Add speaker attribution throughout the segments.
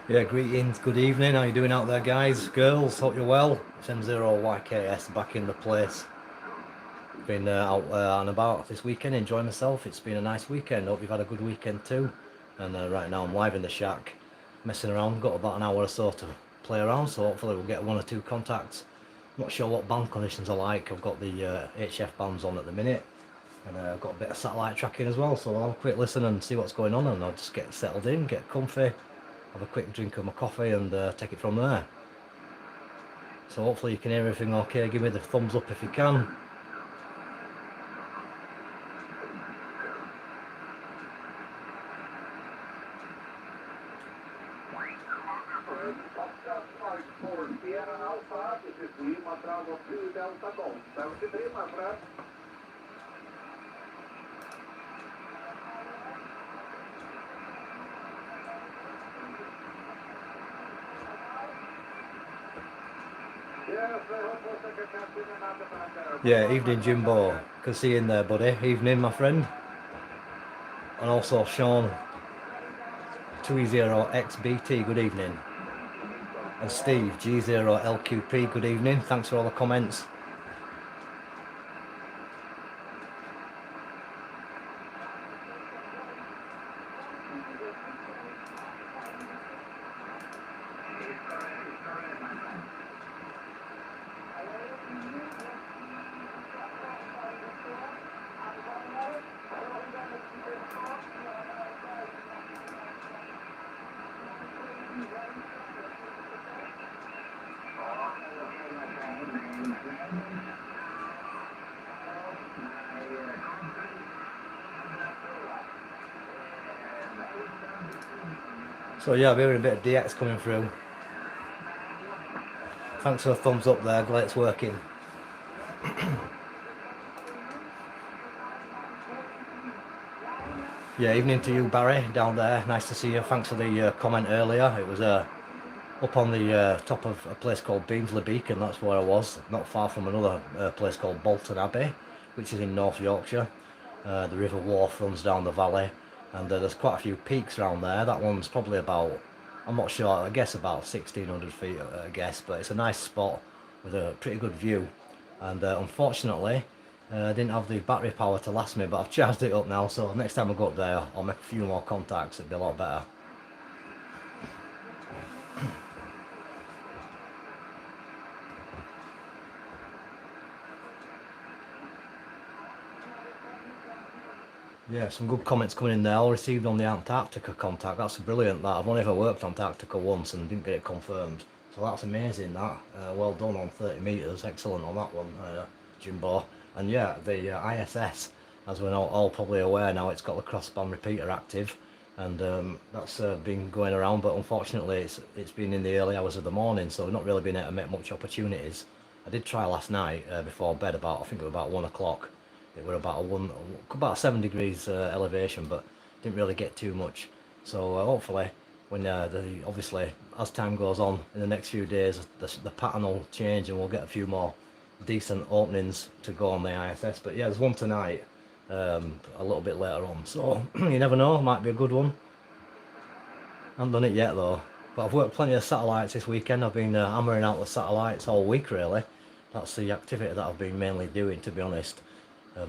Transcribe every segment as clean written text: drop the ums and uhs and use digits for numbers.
Speaker 1: Yeah, greetings, good evening. How you doing out there, guys, girls? Hope you're well. It's M0YKS back in the place. Been out and about this weekend, enjoying myself. It's been a nice weekend. Hope you've had a good weekend too. And right now I'm live in the shack, messing around. Got about an hour or so to play around, so hopefully we'll get one or two contacts. Not sure what band conditions are like. I've got the HF bands on at the minute, and I've got a bit of satellite tracking as well. So I'll have a quick listen and see what's going on, and I'll just get settled in, get comfy, have a quick drink of my coffee, and take it from there. So hopefully you can hear everything okay. Give me the thumbs up if you can. Yeah, evening Jimbo. Can see you in there, buddy. Evening, my friend. And also Sean 20XBT, good evening. And Steve G0LQP, good evening. Thanks for all the comments. So yeah, we're hearing a bit of DX coming through. Thanks for the thumbs up there, glad it's working. Yeah, evening to you, Barry, down there. Nice to see you. Thanks for the comment earlier. It was up on the top of a place called Beamsley Beacon. That's where I was, not far from another place called Bolton Abbey, which is in North Yorkshire. The River Wharfe runs down the valley, and there's quite a few peaks around there. That one's probably about, I'm not sure, I guess about 1600 feet, I guess, but it's a nice spot with a pretty good view. And unfortunately, I didn't have the battery power to last me, but I've charged it up now, so next time I go up there, I'll make a few more contacts. It'll be a lot better. Yeah, some good comments coming in there. All received on the Antarctica contact. That's brilliant. That I've only ever worked on Antarctica once and didn't get it confirmed. So that's amazing. That well done on 30 meters. Excellent on that one, Jimbo. And yeah, the ISS, as we're all probably aware now, it's got the crossband repeater active, and that's been going around. But unfortunately, it's been in the early hours of the morning, so we've not really been able to make much opportunities. I did try last night before bed about, I think it was about 1 o'clock. It were about 7 degrees elevation, but didn't really get too much. So hopefully, when obviously as time goes on in the next few days, the pattern will change and we'll get a few more decent openings to go on the ISS. But yeah, there's one tonight, a little bit later on. So you never know, might be a good one. I haven't done it yet though. But I've worked plenty of satellites this weekend. I've been hammering out the satellites all week really. That's the activity that I've been mainly doing, to be honest.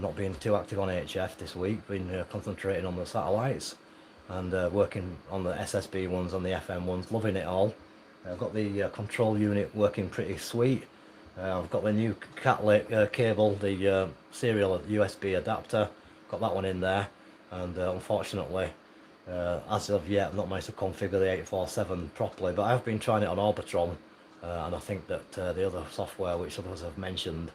Speaker 1: Not being too active on HF this week, been concentrating on the satellites and working on the SSB ones and the FM ones, loving it all. I've got the control unit working pretty sweet. I've got the new catlet cable, the serial USB adapter, got that one in there, and unfortunately, as of yet, I've not managed to configure the 847 properly, but I've been trying it on Orbitron, and I think that the other software which others have mentioned,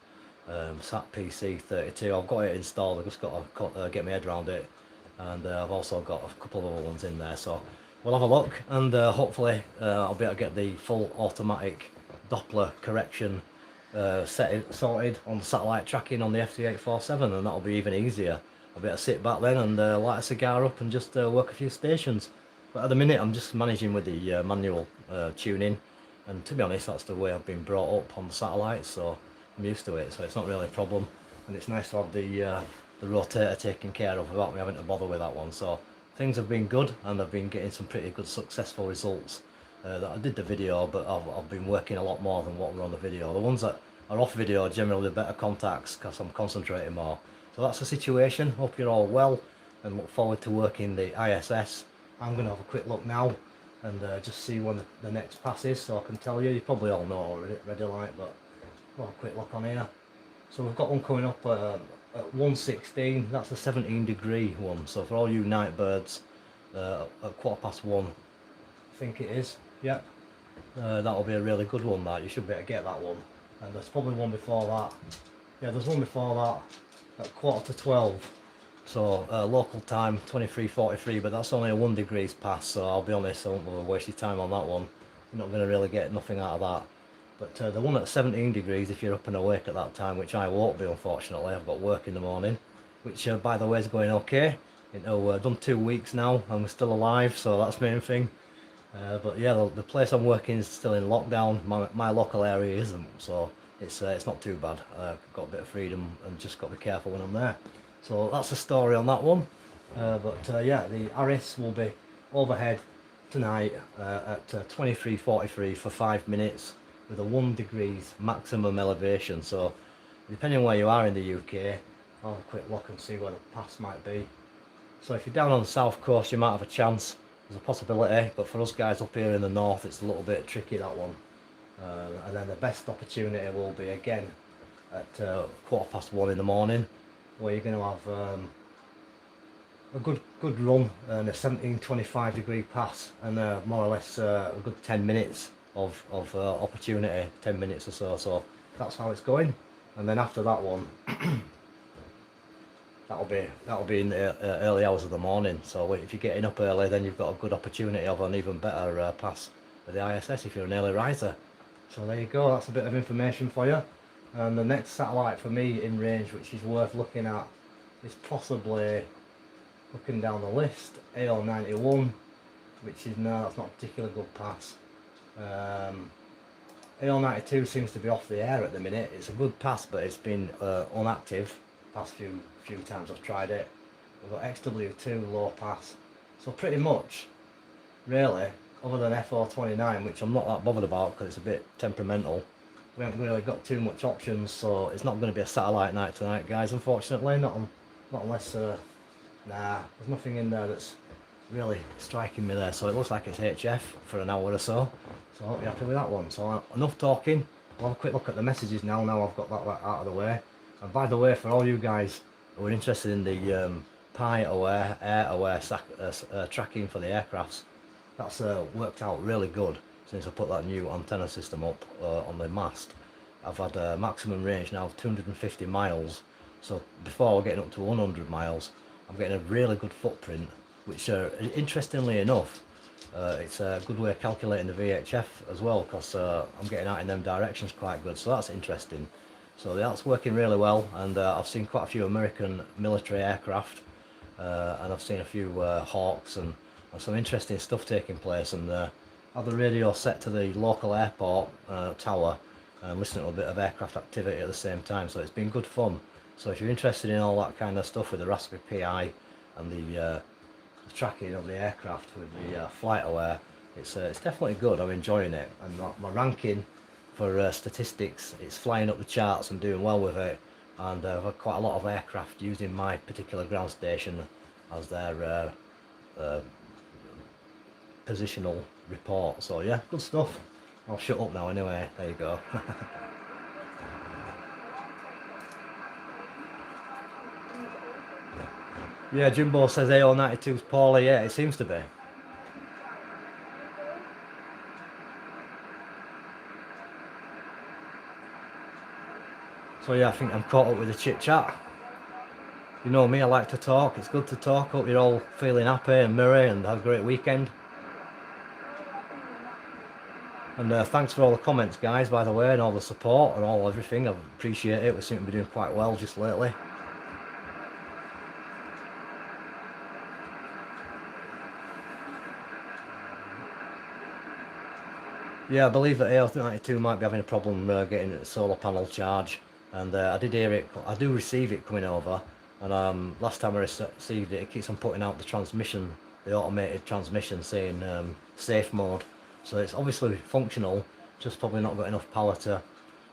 Speaker 1: SAP PC 32, I've got it installed. I've just got to get my head around it, and I've also got a couple of other ones in there, so we'll have a look, and hopefully I'll be able to get the full automatic Doppler correction sorted on satellite tracking on the FT847, and that'll be even easier. I'll be able to sit back then and light a cigar up and just work a few stations. But at the minute I'm just managing with the manual tuning, and to be honest that's the way I've been brought up on the satellites, so I'm used to it, so it's not really a problem. And it's nice to have the rotator taken care of without me having to bother with that one. So things have been good, and I've been getting some pretty good successful results that I did the video, but I've been working a lot more than what were on the video. The ones that are off video are generally the better contacts because I'm concentrating more. So that's the situation. Hope you're all well and look forward to working the ISS. I'm going to have a quick look now and just see when the next pass is, so I can tell you. You probably all know already, like, but I'll have a quick look on here. So we've got one coming up at 1:16. That's a 17-degree one. So for all you night birds, at 1:15, I think it is. Yep. That'll be a really good one. That you should be able to get that one. And there's probably one before that. Yeah, there's one before that at 11:45. So local time 23:43, but that's only a 1 degrees pass. So I'll be honest, I won't bother waste your time on that one. You're not going to really get nothing out of that. But the one at 17 degrees, if you're up and awake at that time, which I won't be unfortunately, I've got work in the morning, which by the way is going okay. You know, done 2 weeks now and we're still alive, so that's the main thing. But yeah, the place I'm working is still in lockdown. My local area isn't, so it's not too bad. Got a bit of freedom and just got to be careful when I'm there. So that's the story on that one. But yeah, the RS will be overhead tonight at 23:43 for 5 minutes with a 1 degrees maximum elevation. So depending on where you are in the UK, I'll have a quick look and see where the pass might be. So if you're down on the south coast, you might have a chance. There's a possibility, but for us guys up here in the north, it's a little bit tricky, that one. And then the best opportunity will be again at 1:15 in the morning, where you're going to have a good run and a 17-25 degree pass, and more or less a good 10 minutes of opportunity, 10 minutes or so. So that's how it's going. And then after that one, that'll be in the early hours of the morning. So if you're getting up early, then you've got a good opportunity of an even better pass for the ISS if you're an early riser. So there you go, that's a bit of information for you. And the next satellite for me in range, which is worth looking at, is possibly, looking down the list, AO91, which is, no, that's not a particularly good pass. AO92 seems to be off the air at the minute. It's a good pass, but it's been unactive past few times I've tried it. We've got XW2 low pass. So pretty much, really, other than FO29, which I'm not that bothered about because it's a bit temperamental, we haven't really got too much options. So it's not going to be a satellite night tonight, guys, unfortunately. Not unless nah, there's nothing in there that's really striking me there. So it looks like it's HF for an hour or so. So I hope you're happy with that one. So enough talking. I'll have a quick look at the messages now I've got that out of the way. And by the way, for all you guys who are interested in the PI aware, air aware tracking for the aircrafts, that's worked out really good since I put that new antenna system up on the mast. I've had a maximum range now of 250 miles. So before getting up to 100 miles, I'm getting a really good footprint, which interestingly enough, it's a good way of calculating the VHF as well, because I'm getting out in them directions quite good. So that's interesting. So that's working really well, and I've seen quite a few American military aircraft, and I've seen a few Hawks and some interesting stuff taking place, and have the radio set to the local airport tower and listening to a bit of aircraft activity at the same time. So it's been good fun. So if you're interested in all that kind of stuff with the Raspberry Pi and the tracking of the aircraft with the flight aware, it's definitely good. I'm enjoying it, and my ranking for statistics, it's flying up the charts. I'm doing well with it, and I've had quite a lot of aircraft using my particular ground station as their positional report. So yeah, good stuff. I'll shut up now anyway. There you go. Yeah, Jimbo says AO92 is poorly. Yeah, it seems to be. So yeah, I think I'm caught up with the chit chat. You know me, I like to talk. It's good to talk. Hope you're all feeling happy and merry and have a great weekend. And thanks for all the comments, guys, by the way, and all the support and all everything. I appreciate it. We seem to be doing quite well just lately. Yeah, I believe that AO92 might be having a problem getting a solar panel charge, and I did hear it. I do receive it coming over, and last time I received it, it keeps on putting out the transmission, the automated transmission, saying safe mode. So it's obviously functional, just probably not got enough power to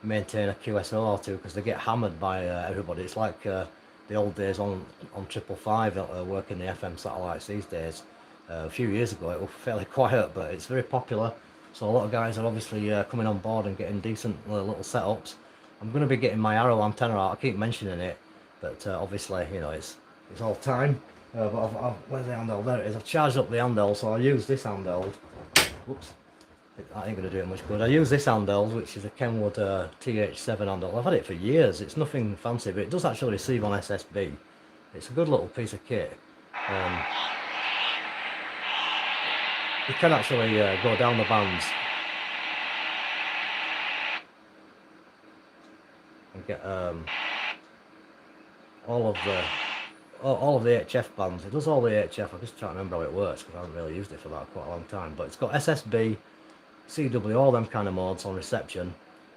Speaker 1: maintain a QSO or two, because they get hammered by everybody. It's like the old days on 555 working the FM satellites these days. A few years ago it was fairly quiet, but it's very popular. So a lot of guys are obviously coming on board and getting decent little setups. I'm going to be getting my Arrow antenna out. I keep mentioning it, but obviously, you know, it's all time. But where's the handheld? There it is. I've charged up the handheld, so I'll use this handheld. Whoops. That ain't going to do it much good. I use this handheld, which is a Kenwood TH7 handheld. I've had it for years. It's nothing fancy, but it does actually receive on SSB. It's a good little piece of kit. You can actually go down the bands and get all of the HF bands. It does all the HF. I just can't remember how it works because I haven't really used it for that quite a long time. But it's got SSB, CW, all them kind of modes on reception,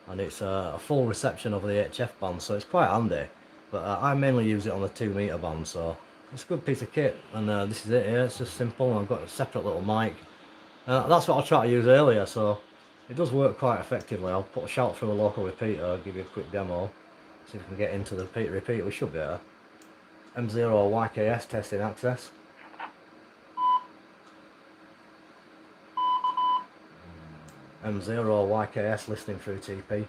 Speaker 1: and it's a full reception of the HF band, so it's quite handy. But I mainly use it on the 2 meter band, so it's a good piece of kit. And this is it here. It's just simple. I've got a separate little mic. That's what I tried to use earlier, so it does work quite effectively. I'll put a shout through a local repeater. I'll give you a quick demo. See if we can get into the repeater. We should be able. M0YKS testing access. M0YKS listening through TP.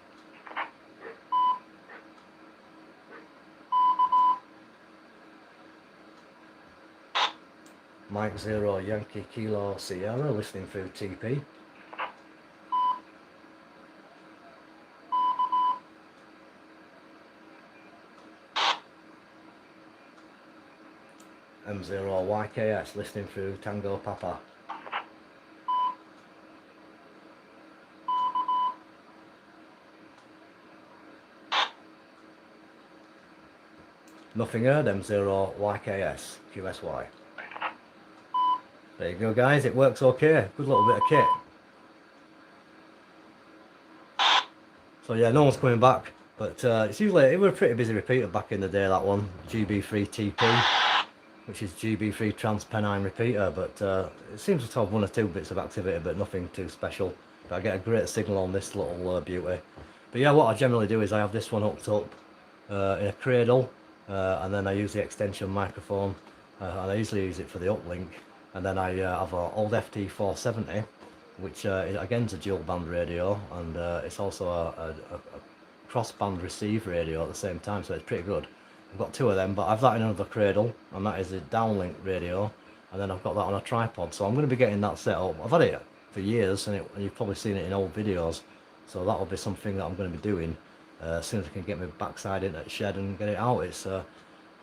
Speaker 1: Mike 0 Yankee Kilo Sierra listening through TP. M0YKS listening through Tango Papa. Nothing heard, M0YKS QSY. There you go guys, it works okay. Good little bit of kit. So yeah, no one's coming back, but it's usually, it was a pretty busy repeater back in the day, that one. GB3 TP, which is GB3 Transpennine repeater, but it seems to have 1 or 2 bits of activity, but nothing too special. But I get a great signal on this little beauty. But yeah, what I generally do is I have this one hooked up in a cradle, and then I use the extension microphone, and I usually use it for the uplink. And then I have an old FT470, which again is a dual band radio, and it's also a cross band receive radio at the same time, so it's pretty good. I've got 2 of them, but I've that in another cradle, and that is a downlink radio, and then I've got that on a tripod, so I'm going to be getting that set up. I've had it for years, and you've probably seen it in old videos, so that'll be something that I'm going to be doing as soon as I can get my backside into the shed and get it out. It's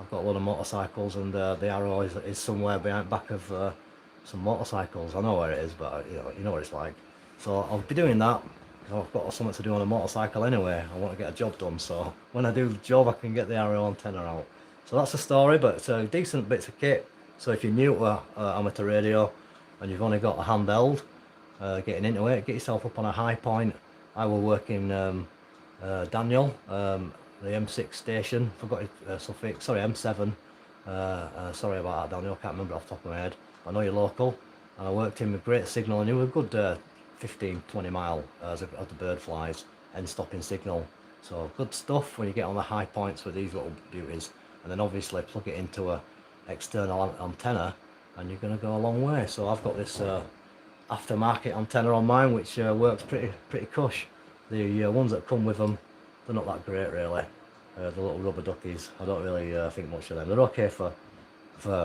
Speaker 1: I've got a lot of motorcycles, and the Arrow is somewhere behind back of some motorcycles. I know where it is, but you know what it's like. So I'll be doing that. I've got something to do on a motorcycle anyway. I want to get a job done, so when I do the job I can get the Arrow antenna out. So that's the story, but it's a decent bits of kit. So if you're new to amateur radio and you've only got a handheld, getting into it, get yourself up on a high point. I will work in Daniel, the M6 station, forgot his suffix, sorry, M7, sorry about that Daniel, I can't remember off the top of my head. I know you're local, and I worked in with great signal, and you were a good 15-20 mile as the bird flies, and stopping signal. So good stuff when you get on the high points with these little beauties, and then obviously plug it into a external antenna, and you're going to go a long way. So I've got this aftermarket antenna on mine, which works pretty cush. The ones that come with them, they're not that great really. The little rubber duckies, I don't really think much of them. They're okay for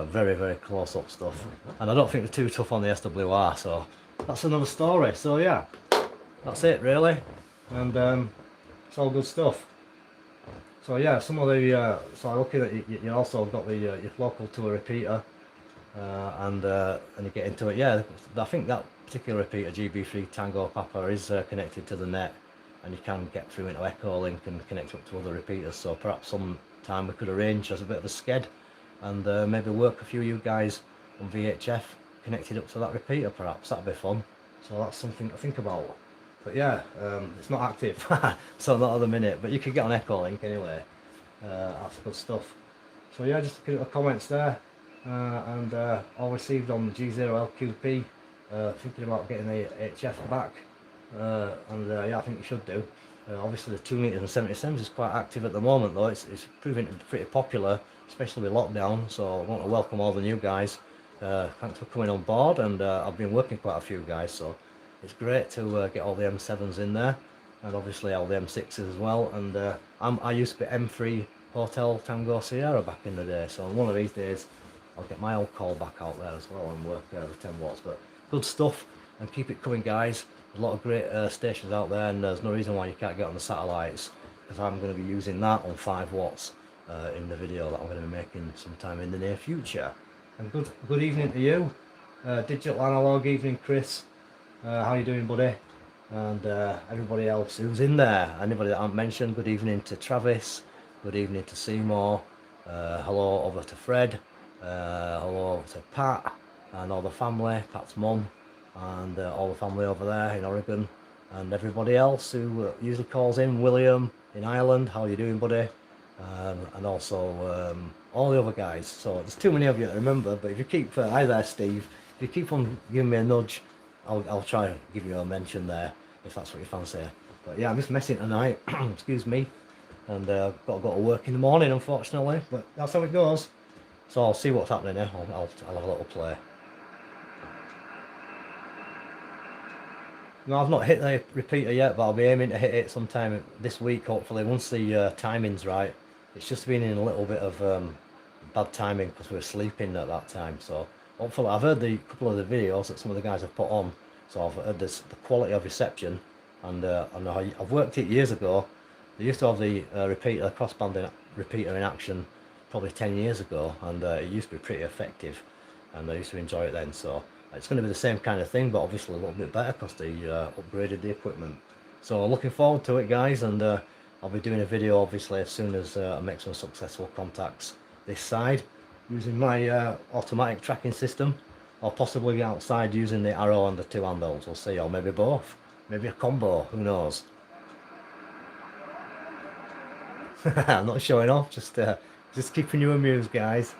Speaker 1: very close up stuff, and I don't think they're too tough on the SWR, so that's another story. So yeah, that's it really, and it's all good stuff. So yeah, some of the so looking at you also got the your local tour repeater, and you get into it. Yeah, I think that particular repeater, GB3 Tango Papa, is connected to the net, and you can get through into Echolink and connect up to other repeaters. So perhaps some time we could arrange as a bit of a sked, and maybe work a few of you guys on VHF connected up to that repeater. Perhaps that'd be fun. So that's something to think about. But yeah, it's not active, so not at the minute, but you can get on Echolink anyway. That's good stuff. So yeah, just a couple of comments there, and all received on the G0LQP thinking about getting the HF back, and yeah, I think you should do. Obviously, the 2 meters and 77s is quite active at the moment, though. It's proving to be pretty popular, especially with lockdown. So I want to welcome all the new guys. Thanks for coming on board, and I've been working quite a few guys, so it's great to get all the M7s in there, and obviously all the M6s as well. And I used to be M3 Hotel Tango Sierra back in the day, so one of these days I'll get my old call back out there as well and work the 10 watts. But good stuff, and keep it coming, guys. There's a lot of great stations out there, and there's no reason why you can't get on the satellites, because I'm going to be using that on 5 watts in the video that I'm going to be making sometime in the near future. And good evening to you, digital analog evening, Chris. How you doing, buddy? And everybody else who's in there, anybody that I haven't mentioned, good evening to Travis, good evening to Seymour, hello over to Fred, hello to Pat and all the family, Pat's mum, and all the family over there in Oregon, and everybody else who usually calls in, William in Ireland, how you doing, buddy? And also all the other guys. So there's too many of you to remember, but if you keep, hi there Steve, if you keep on giving me a nudge, I'll try and give you a mention there, if that's what you fancy. But yeah, I'm just messing tonight, excuse me, and got to go to work in the morning, unfortunately, but that's how it goes. So I'll see what's happening here. I'll have a little play. No, I've not hit the repeater yet, but I'll be aiming to hit it sometime this week, hopefully, once the timing's right. It's just been in a little bit of bad timing because we were sleeping at that time. So hopefully, I've heard the couple of the videos that some of the guys have put on, so I've heard the quality of reception, and I've worked it years ago. They used to have the repeater, crossband repeater in action probably 10 years ago, and it used to be pretty effective, and I used to enjoy it then. So it's going to be the same kind of thing, but obviously a little bit better because they upgraded the equipment. So looking forward to it, guys, and I'll be doing a video obviously as soon as I make some successful contacts this side using my automatic tracking system, or possibly outside using the arrow and the 2 handles. We'll see, or maybe both, maybe a combo, who knows. I'm not showing off, just keeping you amused, guys.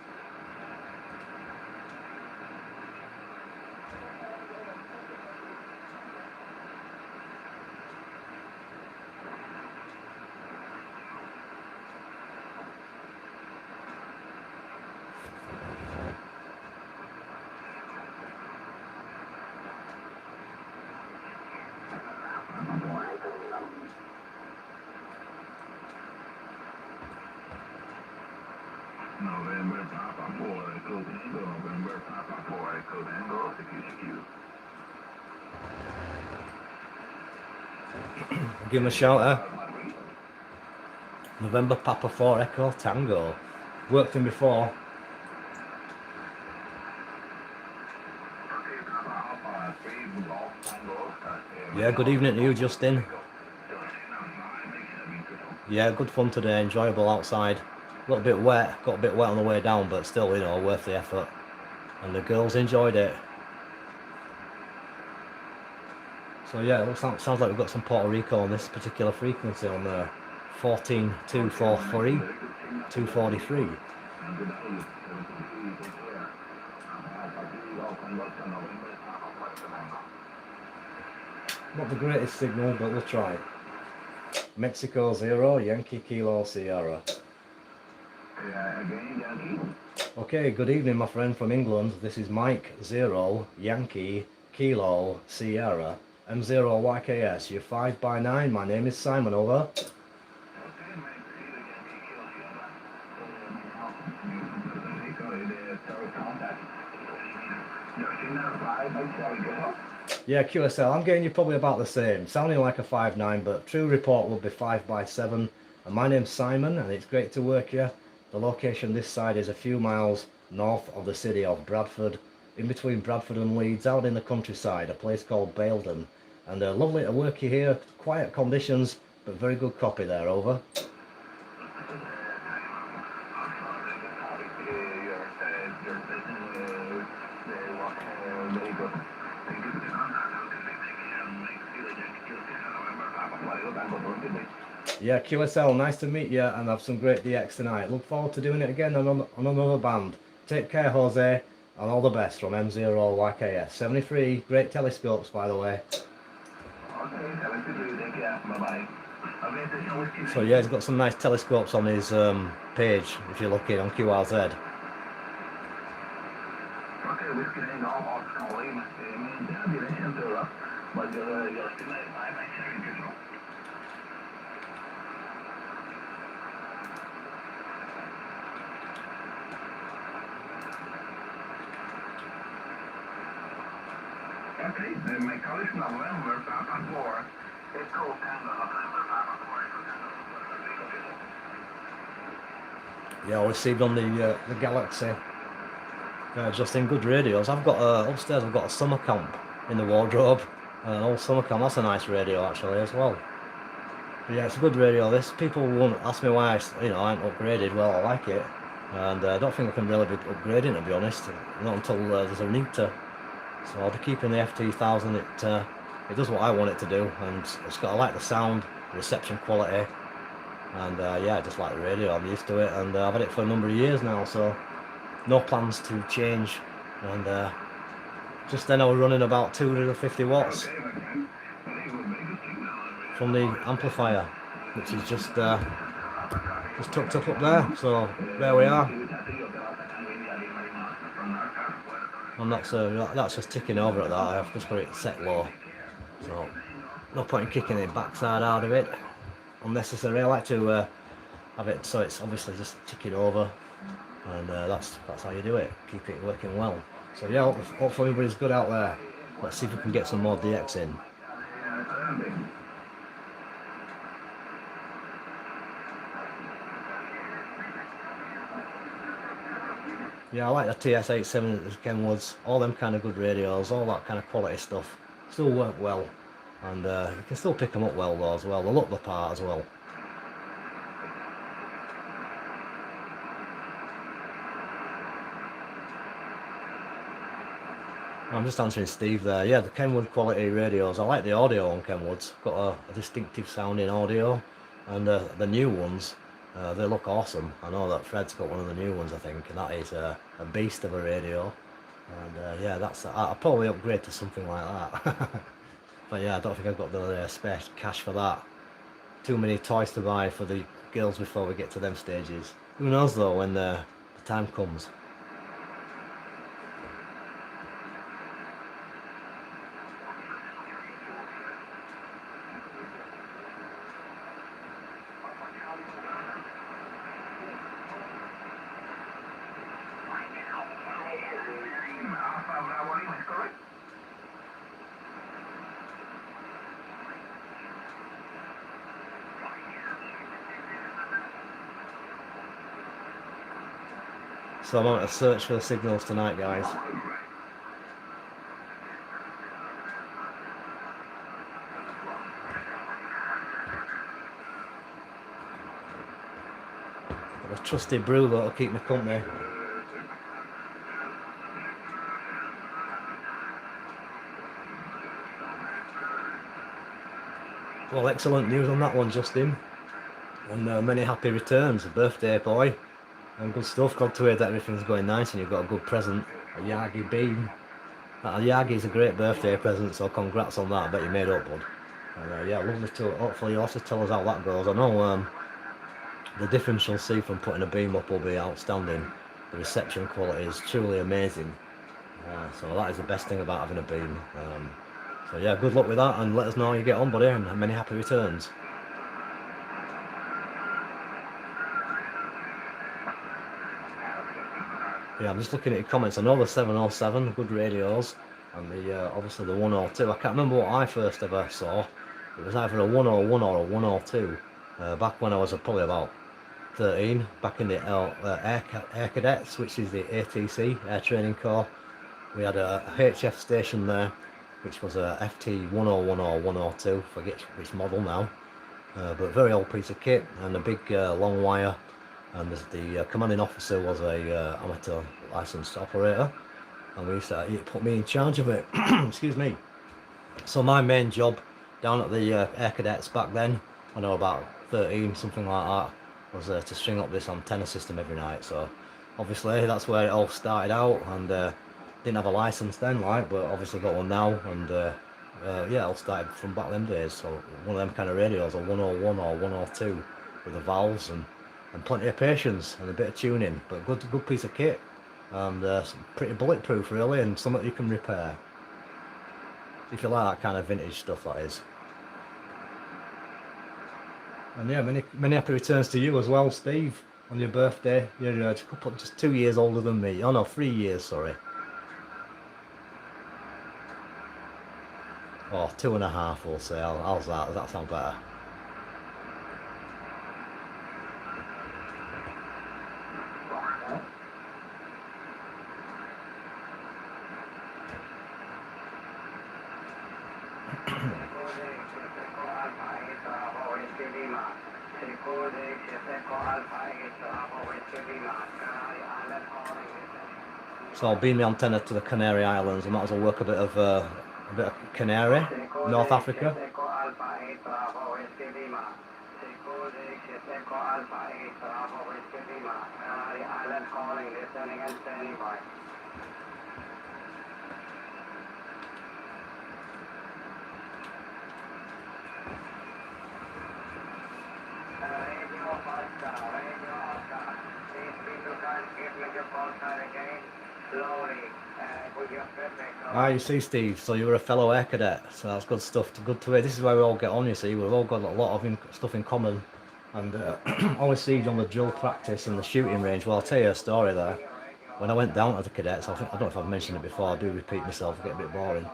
Speaker 2: November Papa Boy, Echo Tango, November Papa Boy, Echo Tango, CQ.
Speaker 1: Give him a shout, November Papa 4 Echo Tango. Worked him before. Yeah, good evening to you, Justin. Yeah, good fun today, enjoyable outside. A little bit wet, got a bit wet on the way down, but still, you know, worth the effort. And the girls enjoyed it. So yeah, it sounds like we've got some Puerto Rico on this particular frequency on the 14243, 243. Not the greatest signal, but we'll try. Mexico 0, Yankee Kilo Sierra. Okay, good evening, my friend from England. This is Mike 0, Yankee Kilo Sierra, M0YKS. You're 5x9. My name is Simon, over. Yeah, QSL, I'm getting you probably about the same, sounding like a 5.9, but true report will be 5x7. And my name's Simon, and it's great to work here. The location this side is a few miles north of the city of Bradford, in between Bradford and Leeds, out in the countryside, a place called Baildon. And lovely to work you here, quiet conditions, but very good copy there, over. Yeah, QSL, nice to meet you and have some great DX tonight. Look forward to doing it again on another band. Take care, Jose. And all the best from M0YKS. 73 great telescopes, by the way.
Speaker 2: Okay, 73, take care. Bye-bye. Okay, station whiskey.
Speaker 1: So yeah, he's got some nice telescopes on his page, if you're looking on QRZ.
Speaker 2: Okay, whiskey ain't all off calling. I'll be in to but you're still my sharing. Okay, then my college November, Papa 4, Echo Tango, November, Papa 4, Echo Tango.
Speaker 1: Yeah, I received on the Galaxy. Just in good radios. I've got upstairs. I've got a summer camp in the wardrobe. An old summer camp. That's a nice radio actually as well. But yeah, it's a good radio. This people won't ask me why I ain't upgraded. Well, I like it, and I don't think I can really be upgrading, to be honest. Not until there's a need to. So I'll be keeping the FT1000. It does what I want it to do, and I like the sound, the reception quality, and yeah, I just like the radio. I'm used to it, and I've had it for a number of years now, so no plans to change. And just then I was running about 250 watts from the amplifier, which is just tucked up there. So there we are. I'm not so that's just ticking over at that. I've just got it set low, so no point in kicking the backside out of it unnecessary. I like to have it so it's obviously just ticking over, and that's how you do it. Keep it working well. So yeah, hopefully everybody's good out there. Let's see if we can get some more DX in. Yeah, I like the TS87, the Kenwoods, all them kind of good radios, all that kind of quality stuff. Still work well, and you can still pick them up well though as well. They look the part as well. I'm just answering Steve there. Yeah, the Kenwood quality radios. I like the audio on Kenwoods. Got a distinctive sounding audio, and the new ones, they look awesome. I know that Fred's got one of the new ones, I think, and that is a beast of a radio. And yeah, I'll probably upgrade to something like that. But yeah, I don't think I've got the spare cash for that. Too many toys to buy for the girls before we get to them stages. Who knows though when the time comes. So I'm on a search for the signals tonight, guys. Got a trusty brew that'll keep me company. Well, excellent news on that one, Justin. And many happy returns, a birthday boy. And good stuff, glad to hear that everything's going nice and you've got a good present, a Yagi beam. A Yagi's a great birthday present, so congrats on that, I bet you made up, bud. And yeah, lovely to, hopefully you also tell us how that goes. I know the difference you'll see from putting a beam up will be outstanding. The reception quality is truly amazing. So that is the best thing about having a beam. So yeah, good luck with that, and let us know how you get on, buddy, and many happy returns. Yeah, I'm just looking at your comments. I know the 707, good radios, and the obviously the 102. I can't remember what I first ever saw. It was either a 101 or a 102. Back when I was probably about 13, back in the Air Cadets, which is the ATC, Air Training Corps. We had a HF station there, which was a FT 101 or 102, forget which model now. But very old piece of kit, and a big long wire. And the commanding officer was a amateur licensed operator, and he put me in charge of it. Excuse me. So my main job down at the Air Cadets back then, when I was about 13, something like that, was to string up this antenna system every night. So obviously that's where it all started out, and didn't have a license then, like, but obviously got one now, and yeah, it all started from back them days. So one of them kind of radios, a 101 or 102, with the valves and plenty of patience and a bit of tuning, but good piece of kit, and pretty bulletproof really, and something you can repair if you like that kind of vintage stuff, that is. And yeah, many happy returns to you as well, Steve, on your birthday. You're just 2 years older than me. Oh no, 3 years, sorry. Or 2.5, we'll say. How's that? Does that sound better? So I'll beam the antenna to the Canary Islands. I might as well work a bit of Canary, North Africa. Ah, you see, Steve, so you were a fellow air cadet, so that's good stuff. Good to hear. This is where we all get on, you see. We've all got a lot of stuff in common. And always see you on the drill practice and the shooting range. Well, I'll tell you a story there. When I went down to the cadets, I don't know if I've mentioned it before, I do repeat myself, I get a bit boring.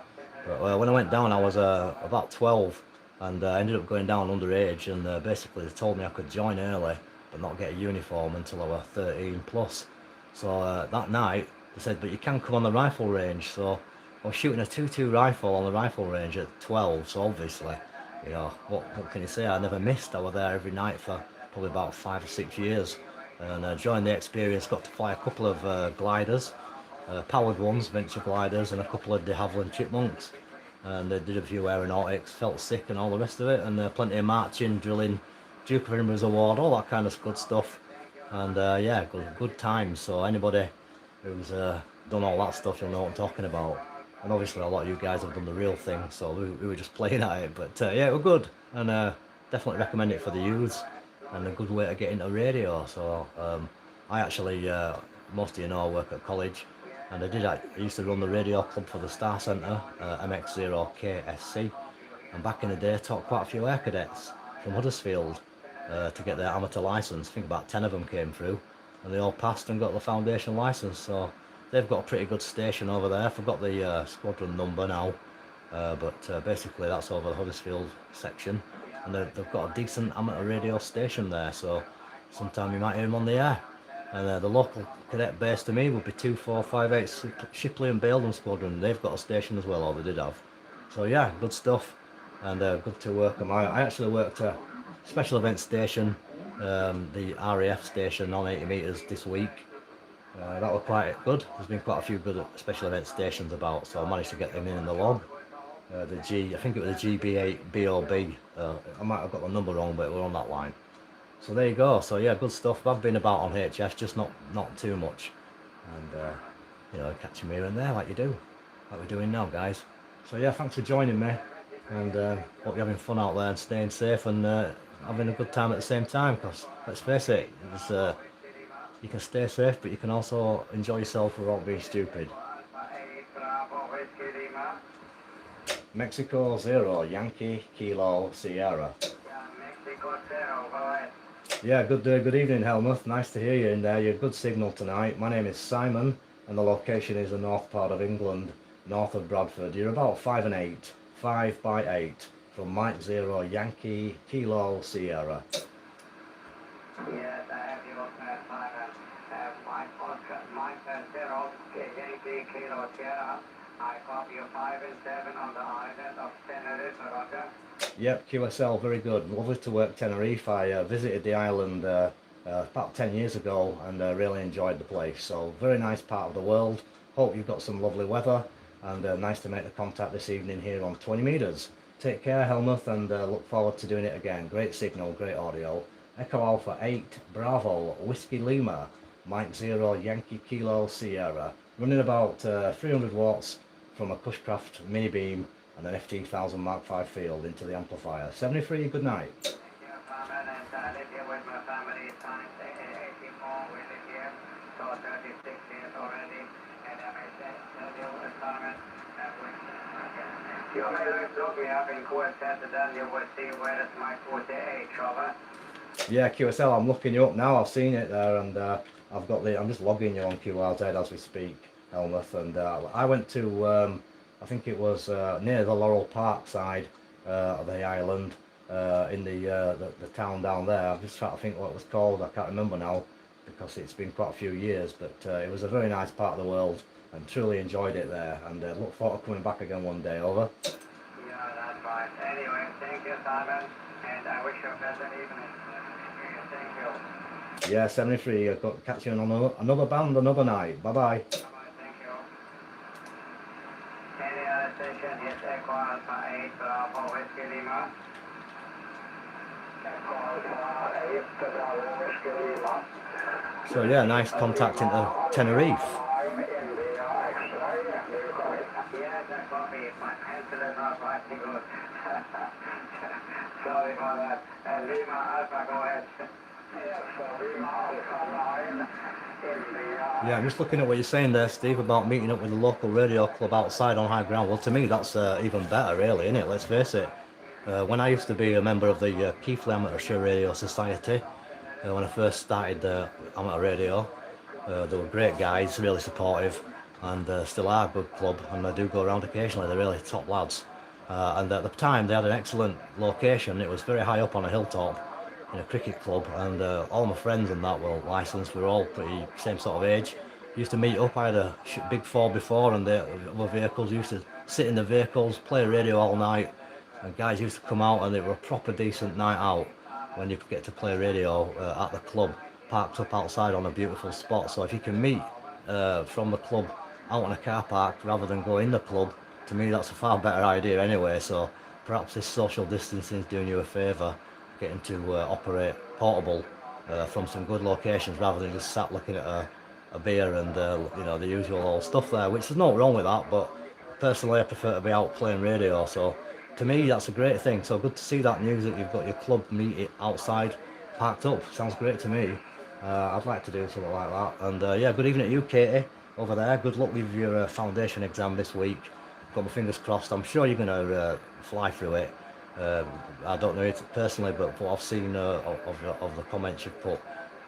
Speaker 1: But when I went down, I was about 12, and I ended up going down underage, and basically they told me I could join early, but not get a uniform until I was 13 plus. So that night, they said, but you can come on the rifle range. So I was shooting a 2.2 rifle on the rifle range at 12, so obviously, what can you say? I never missed. I was there every night for probably about 5 or 6 years, and during the experience, got to fly a couple of gliders, powered ones, venture gliders, and a couple of de Havilland Chipmunks. And did a few aeronautics, felt sick, and all the rest of it, and plenty of marching, drilling, Duke of Edinburgh's award, all that kind of good stuff. And yeah, good times. So anybody who's done all that stuff, you'll know what I'm talking about. And obviously a lot of you guys have done the real thing, so we were just playing at it. But yeah, we're good, and definitely recommend it for the youths, and a good way to get into radio. So I actually, most of you know, I work at college, and I used to run the radio club for the Star Centre, M0YKS, and back in the day, taught quite a few air cadets from Huddersfield to get their amateur license. I think about 10 of them came through, and they all passed and got the foundation license. So they've got a pretty good station over there. I forgot the squadron number now, but basically that's over the Huddersfield section, and they've got a decent amateur radio station there. So sometime you might hear them on the air. And the local cadet base to me would be 2458 Shipley and Baildon Squadron. They've got a station as well, or they did have. So yeah, good stuff, and good to work them. I actually worked a special event station, the RAF station on 80 metres this week. That was quite good. There's been quite a few good special event stations about, so I managed to get them in the log. I think it was the GB8 BOB. I might have got the number wrong, but we're on that line. So there you go. So yeah, good stuff. I've been about on HS, just not too much, and catching me here and there like you do, like we're doing now, guys. So yeah, thanks for joining me, and hope you're having fun out there and staying safe and having a good time at the same time. Because let's face it, you can stay safe, but you can also enjoy yourself without being stupid. Mexico 0, Yankee Kilo Sierra. Yeah, good evening, Helmuth. Nice to hear you in there. You're a good signal tonight. My name is Simon, and the location is the north part of England, north of Bradford. You're about 5 and 8, 5 by 8, from Mike 0, Yankee Kilo Sierra.
Speaker 2: Yes, I have you up there, Simon. Mike 0, Yankee Kilo Sierra. I copy you 5 and 7 on the island of Tenerife, Roger.
Speaker 1: Yep, QSL, very good. Lovely to work Tenerife. I visited the island about 10 years ago, and really enjoyed the place. So very nice part of the world. Hope you've got some lovely weather, and nice to make the contact this evening here on 20 metres. Take care, Helmuth, and look forward to doing it again. Great signal, great audio. Echo Alpha 8 Bravo Whiskey Lima, Mike 0 Yankee Kilo Sierra, running about 300 watts from a Cushcraft mini beam and an FT1000 Mark 5 field into the amplifier. 73, good night.
Speaker 2: You may look me up in QSL, then you will see where it's my 48, over.
Speaker 1: Yeah, QSL, I'm looking you up now. I've seen it there, and I've got I'm just logging you on QRZ as we speak, Helmuth. And I went to, I think it was near the Laurel Park side of the island, in the town down there. I'm just trying to think what it was called. I can't remember now because it's been quite a few years. But it was a very nice part of the world, and truly enjoyed it there. And look forward to coming back again one day. Over.
Speaker 2: Yeah, that's right. Anyway, thank you, Simon, and I wish you a pleasant evening. Thank you.
Speaker 1: Yeah, 73. I've got to catch you on another band another night. Bye bye.
Speaker 2: Bye-bye, thank you. Any other station is Echo Alpha 8 Bravo Whiskey Lima. Echo Alpha 8 Bravo Whiskey Lima.
Speaker 1: So yeah, nice contact into Tenerife.
Speaker 2: I'm in the X-ray. Yes, I copy. My pencil is not writing good. Sorry for that. Lima Alpha, go ahead. Yes, Lima Alpha 9 in the...
Speaker 1: Yeah, I'm just looking at what you're saying there, Steve, about meeting up with the local radio club outside on high ground. Well, to me, that's even better, really, isn't it? Let's face it. When I used to be a member of the Keighley Amateur Radio Society, when I first started amateur radio, they were great guys, really supportive, and still are a good club, and I do go around occasionally. They're really top lads. And at the time, they had an excellent location. It was very high up on a hilltop in a cricket club, and all my friends and that were licensed. We were all pretty same sort of age. Used to meet up. I had a big 4x4 and the other vehicles. Used to sit in the vehicles, play radio all night, and guys used to come out, and it were a proper decent night out when you could get to play radio at the club, parked up outside on a beautiful spot. So if you can meet from the club out on a car park rather than go in the club, to me that's a far better idea anyway. So perhaps this social distancing is doing you a favour, getting to operate portable from some good locations rather than just sat looking at a beer and you know, the usual old stuff there, which there's no wrong with that, but personally I prefer to be out playing radio. So to me that's a great thing. So good to see that news that you've got your club meet outside parked up. Sounds great to me. I'd like to do something like that. And yeah, good evening to you, Katie, over there. Good luck with your foundation exam this week. Got my fingers crossed. I'm sure you're going to fly through it. I don't know it personally, but what I've seen of the comments you've put,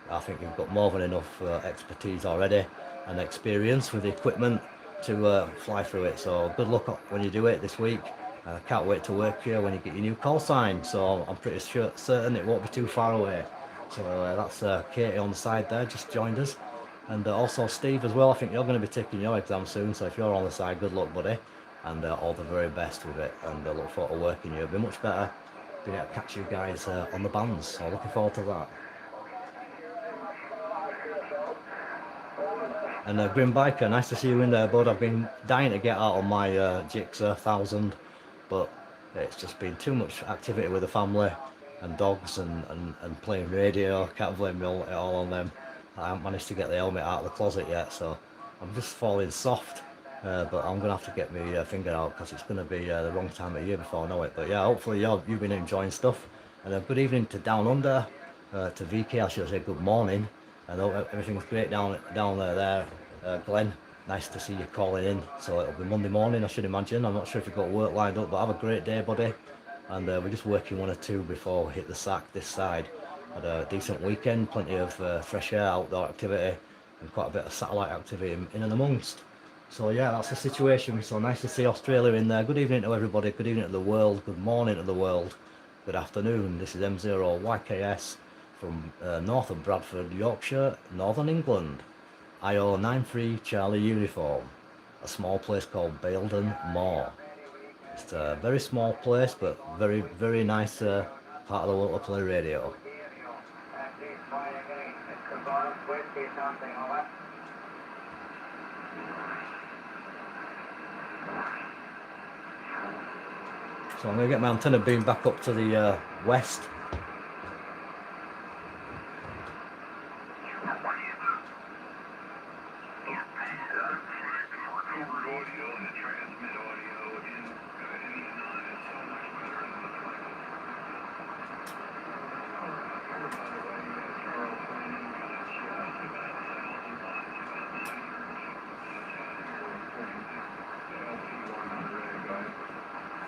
Speaker 1: I think you've got more than enough expertise already and experience with the equipment to fly through it. So good luck when you do it this week. I can't wait to work here when you get your new call sign. So I'm pretty certain it won't be too far away. So that's Katie on the side there, just joined us. And also Steve as well. I think you're going to be taking your exam soon. So if you're on the side, good luck, buddy. And all the very best with it. And I look forward to working you. It'll be much better being able to catch you guys on the bands. So looking forward to that. And Grim Biker, nice to see you in there, bud. I've been dying to get out on my Gixxer 1000, but it's just been too much activity with the family and dogs and playing radio. Can't blame it all on them. I haven't managed to get the helmet out of the closet yet, so I'm just falling soft. But I'm going to have to get my finger out because it's going to be the wrong time of year before I know it. But yeah, hopefully you've been enjoying stuff. And good evening to Down Under, to VK, I should say good morning. I know everything's great down there. Glenn, nice to see you calling in. So it'll be Monday morning, I should imagine. I'm not sure if you've got work lined up, but have a great day, buddy. And we're just working one or two before we hit the sack this side. Had a decent weekend, plenty of fresh air, outdoor activity, and quite a bit of satellite activity in and amongst. So yeah, that's the situation. So nice to see Australia in there. Good evening to everybody. Good evening to the world. Good morning to the world. Good afternoon. This is M0YKS from north of Bradford, Yorkshire, Northern England. IO 93 Charlie uniform. A small place called Baildon Moor. It's a very small place, but very, very nice part of the world to play radio. So I'm going to get my antenna beam back up to the west.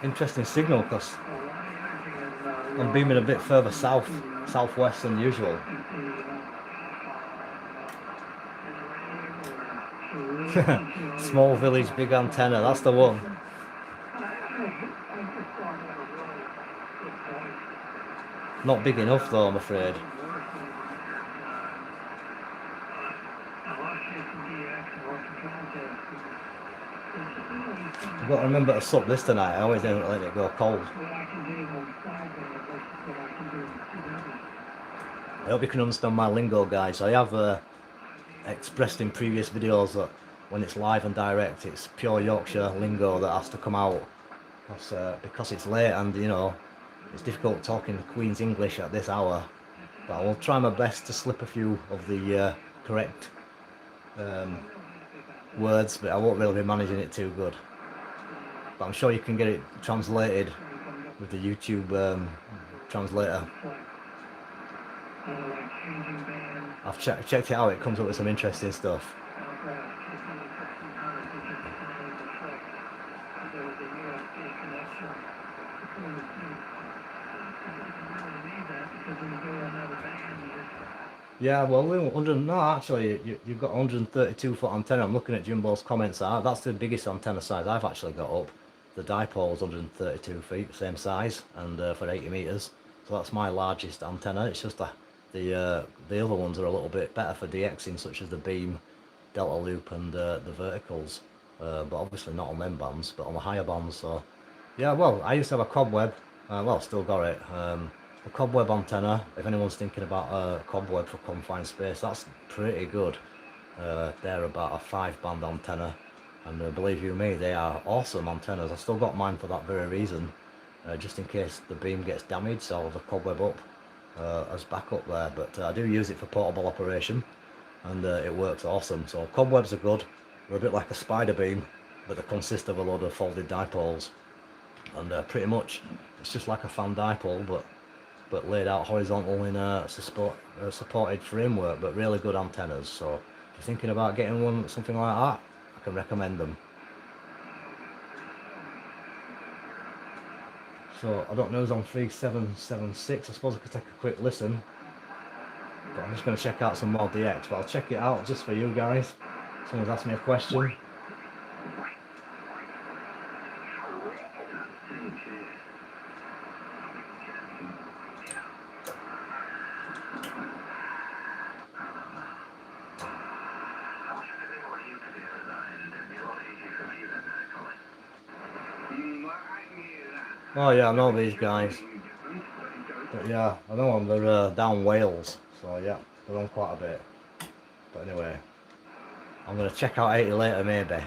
Speaker 1: interesting signal because I'm beaming a bit further southwest than usual. Small village, big antenna, that's the one. Not big enough though, I'm afraid. I've got to remember to sup this tonight. I always end up letting it go cold. I hope you can understand my lingo, guys. I have expressed in previous videos that when it's live and direct, it's pure Yorkshire lingo that has to come out. Because it's late and, you know, it's difficult talking Queen's English at this hour. But I will try my best to slip a few of the correct words, but I won't really be managing it too good. But I'm sure you can get it translated with the YouTube translator. I've checked it out, it comes up with some interesting stuff. Yeah, well, no, actually, you've got 132 foot antenna. I'm looking at Jimbo's comments. That's the biggest antenna size I've actually got up. The dipole's 132 feet, same size, and for 80 meters. So that's my largest antenna. It's just the other ones are a little bit better for DXing, such as the beam, delta loop, and the verticals. But obviously not on them bands, but on the higher bands. So yeah, well, I used to have a cobweb. Well, still got it. A cobweb antenna, if anyone's thinking about a cobweb for confined space, that's pretty good. They're about a 5-band antenna, and believe you me, they are awesome antennas. I still got mine for that very reason, just in case the beam gets damaged, so I'll have a cobweb up as backup there. But I do use it for portable operation, and it works awesome. So cobwebs are good. They're a bit like a spider beam, but they consist of a load of folded dipoles, and pretty much it's just like a fan dipole, but laid out horizontal in a supported framework, but really good antennas. So if you're thinking about getting something like that, I can recommend them. So I don't know who's on 3776. I suppose I could take a quick listen, but I'm just going to check out some more DX, but I'll check it out just for you guys. Someone's asked me a question. Oh yeah, I know these guys. But yeah, I know them. They're down Wales, so yeah, they're on quite a bit. But anyway, I'm going to check out 80 later maybe.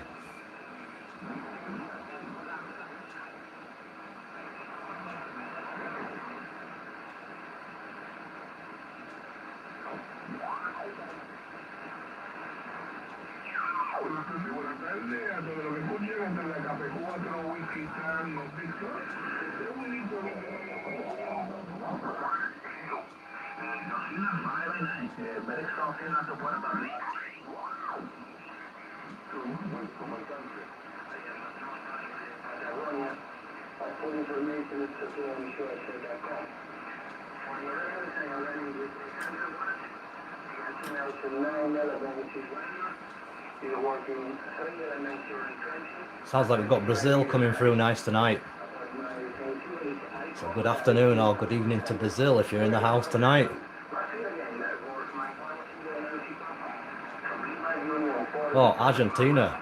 Speaker 1: Sounds like we've got Brazil coming through nice tonight. So good afternoon or good evening to Brazil if you're in the house tonight. Oh, Argentina.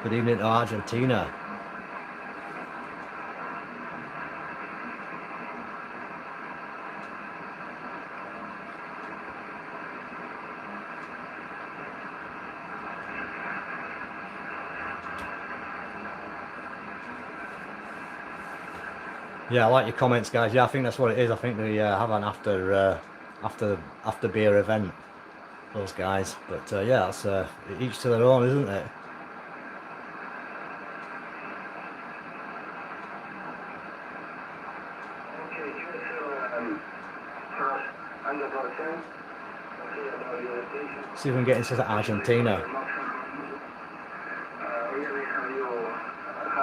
Speaker 1: Good evening to Argentina. Yeah, I like your comments, guys. Yeah, I think that's what it is. I think they have an after beer event, those guys. But yeah, that's each to their own, isn't it? See if we can get into Argentina.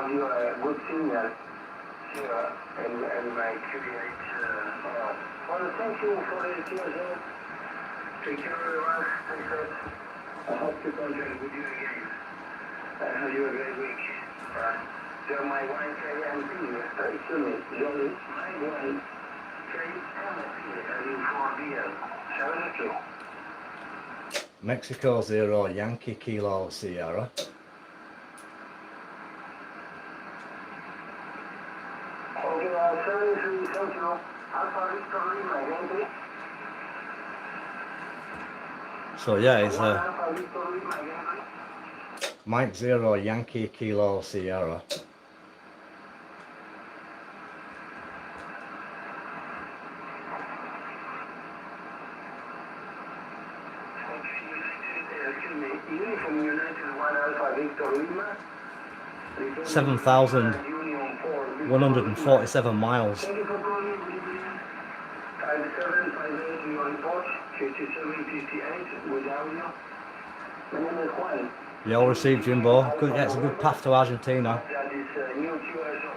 Speaker 2: have you a good signal here and my QDH. Well, thank you for the TSO. Take care very much. Thanks, sir. I hope to contact with you again. Have you a great week. So my M0YKS, excuse me, my M0YKS, as in 4BL. 72.
Speaker 1: Mexico 0 Yankee Kilo Sierra.
Speaker 2: Okay, 73, thank you. Alpha Victor Lima, Yankee.
Speaker 1: So yeah, it's
Speaker 2: Alpha Victor Lima, Yankee.
Speaker 1: Mike 0 Yankee Kilo Sierra.
Speaker 2: Uniform United 1 Alpha Victor Lima.
Speaker 1: 7,147 miles.
Speaker 2: Thank you for calling. Good evening. 5758 to your report. 5758 with audio. My name is Juan.
Speaker 1: You all received, Jimbo. Good, yeah, it's a good path to Argentina.
Speaker 2: That is new QSO.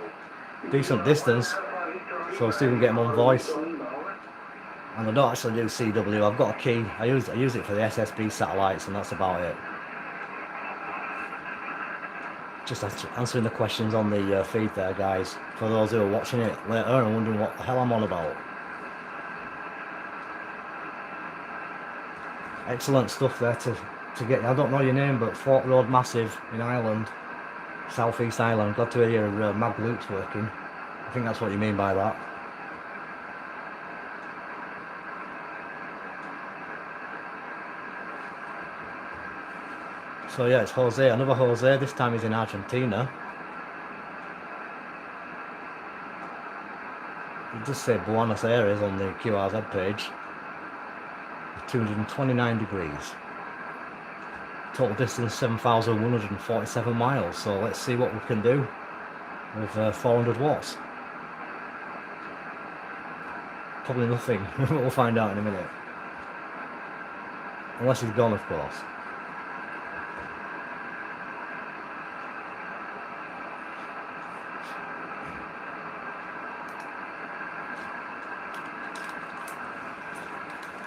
Speaker 1: Decent distance. So see if we can get them on voice. And I don't actually do CW. I've got a key. I use it for the SSB satellites, and that's about it. Just answering the questions on the feed there, guys. For those who are watching it later and wondering what the hell I'm on about. Excellent stuff there to get. I don't know your name, but Fort Road Massive in Ireland, Southeast Ireland. Glad to hear your mag loop's working. I think that's what you mean by that. So yeah, it's Jose, another Jose. This time he's in Argentina. It does say Buenos Aires on the QRZ page. 229 degrees. Total distance 7,147 miles. So let's see what we can do with 400 watts. Probably nothing. We'll find out in a minute. Unless he's gone, of course.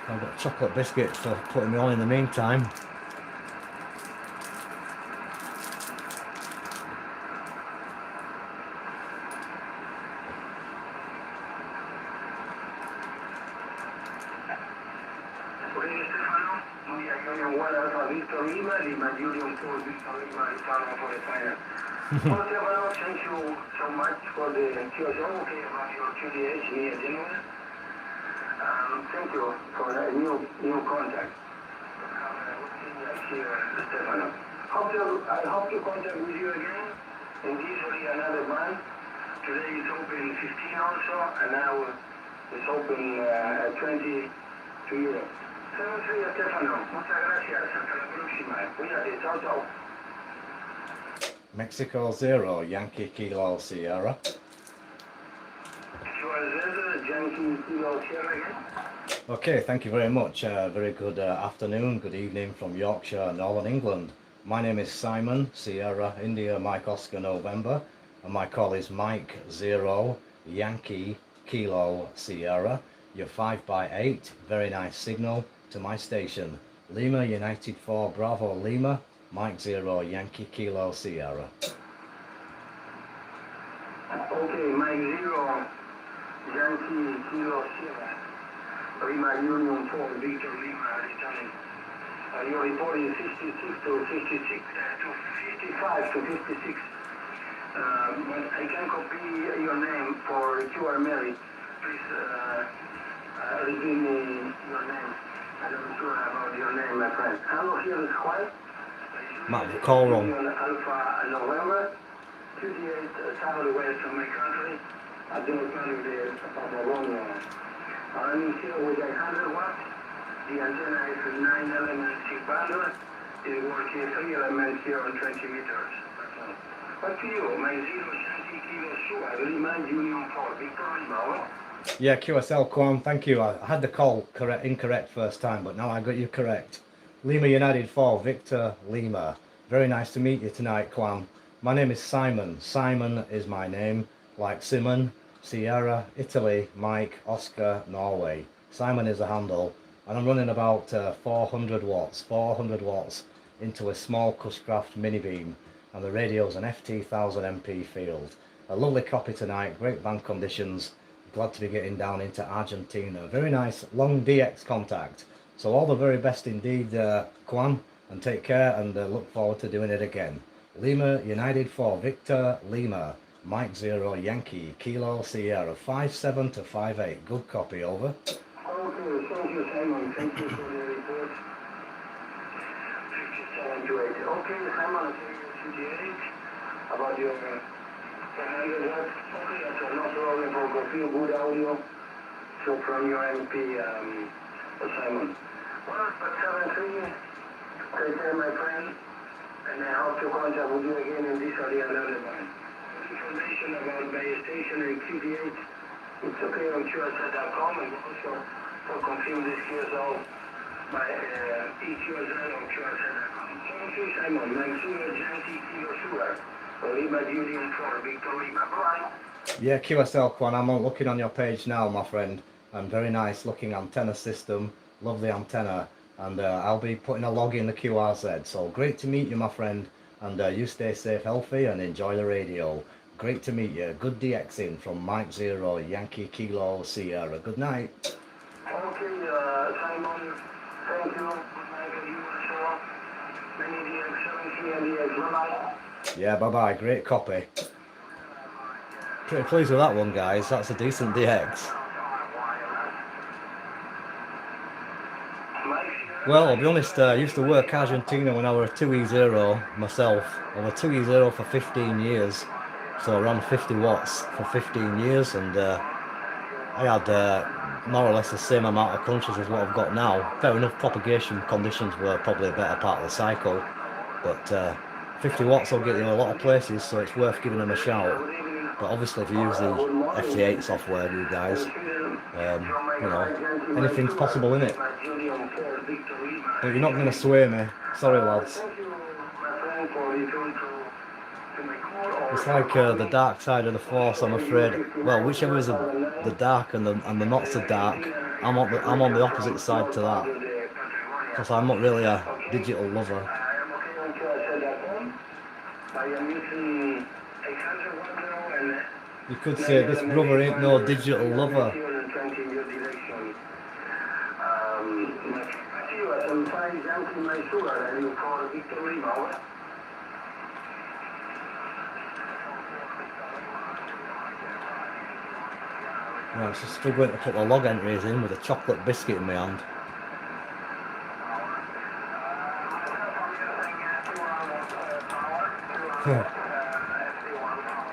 Speaker 1: I've got chocolate biscuits for putting me on in the meantime.
Speaker 2: Thank you so much for the QSO, okay, about your QDH near Genoa. Thank you for a new contact. Stefano. I hope to contact with you again in usually another month. Today is open 15 also, and now it's open 22 euros. 73 Stefano. Muchas gracias. Hasta la próxima. Cuídate. Chao, chao.
Speaker 1: Mexico 0 Yankee Kilo Sierra. Okay, thank you very much. Very good afternoon, good evening from Yorkshire, Northern England. My name is Simon, Sierra, India, Mike Oscar, November, and my call is Mike 0 Yankee Kilo Sierra. Your 5x8, very nice signal to my station. Lima United 4 Bravo Lima, Mike 0 Yankee Kilo Sierra.
Speaker 2: Okay, Mike 0 Yankee Kilo Sierra. Lima Union 4 Victor Lima returning. Your report is 56 to 56 to 55 to 56. But I can copy your name for QR Mary. Please repeat me your name. I'm not sure about your name, my friend. Hello, here is Juan.
Speaker 1: Matt, the call wrong.
Speaker 2: Alpha November, 28 southwest of my country. I do not know the Patagonia. I'm here with 100 watts. The antenna is 9 elements in bundle. It's working 3 elements here on 20 meters. Back to you, my 0 Yankee Kilo Sierra, Lima Union 4, Victor Lima.
Speaker 1: Yeah, QSL Kwam, thank you. I had the call incorrect first time, but now I got you correct. Lima United 4, Victor Lima. Very nice to meet you tonight, Kwam. My name is Simon. Simon is my name, like Simon, Sierra, Italy, Mike, Oscar, Norway. Simon is a handle, and I'm running about 400 watts into a small Cuscraft mini beam, and the radio's an FT1000 MP field. A lovely copy tonight, great band conditions. Glad to be getting down into Argentina. Very nice long DX contact. So all the very best indeed, Kwan, and take care, and look forward to doing it again. Lima United 4 Victor Lima, Mike 0 Yankee Kilo Sierra 57 to 58. Good copy, over.
Speaker 2: Okay, thank you, Simon. Thank you for the report. 57 to 8. Okay, Simon, I think you 58 about your 100 watts. Okay, that's no problem for configure good audio. So from your MP, Simon. Well, 73, take care, my friend, and I hope to contact with you again in this or the another one. Information about my station and QD8, it's okay on QSL.com, and also for confirm this QSL by EQSL on QSL.com. So, okay, Simon, Mansour Janti Kilo Sugar, Lima Union for Victor Lima. Bye.
Speaker 1: Yeah, QSL Kwan, I'm looking on your page now, my friend, and very nice looking antenna system, lovely antenna, and I'll be putting a log in the QRZ. So great to meet you, my friend, and you stay safe, healthy, and enjoy the radio. Great to meet you. Good DXing from Mike 0 Yankee Kilo Sierra. Good night.
Speaker 2: Okay, Simon, thank you. Good night to you as well. Many DX, 70 and DX. Bye-bye.
Speaker 1: Yeah, bye-bye. Great copy. Pretty pleased with that one, guys. That's a decent DX. Well, I'll be honest, I used to work Argentina when I was a 2E0 myself. I was a 2E0 for 15 years. So I ran 50 watts for 15 years, and I had more or less the same amount of countries as what I've got now. Fair enough, propagation conditions were probably a better part of the cycle, but 50 watts will get you a lot of places, so it's worth giving them a shout. But obviously if you use the FT8 software, you guys, you know, anything's possible in it. But you're not going to sway me. Sorry, lads. It's like the dark side of the force, I'm afraid. Well, whichever is the dark and the not so dark, I'm on the opposite side to that. Because I'm not really a digital lover. You could say this brother ain't no digital lover. Right, I'm just struggling to put the log entries in with a chocolate biscuit in my hand.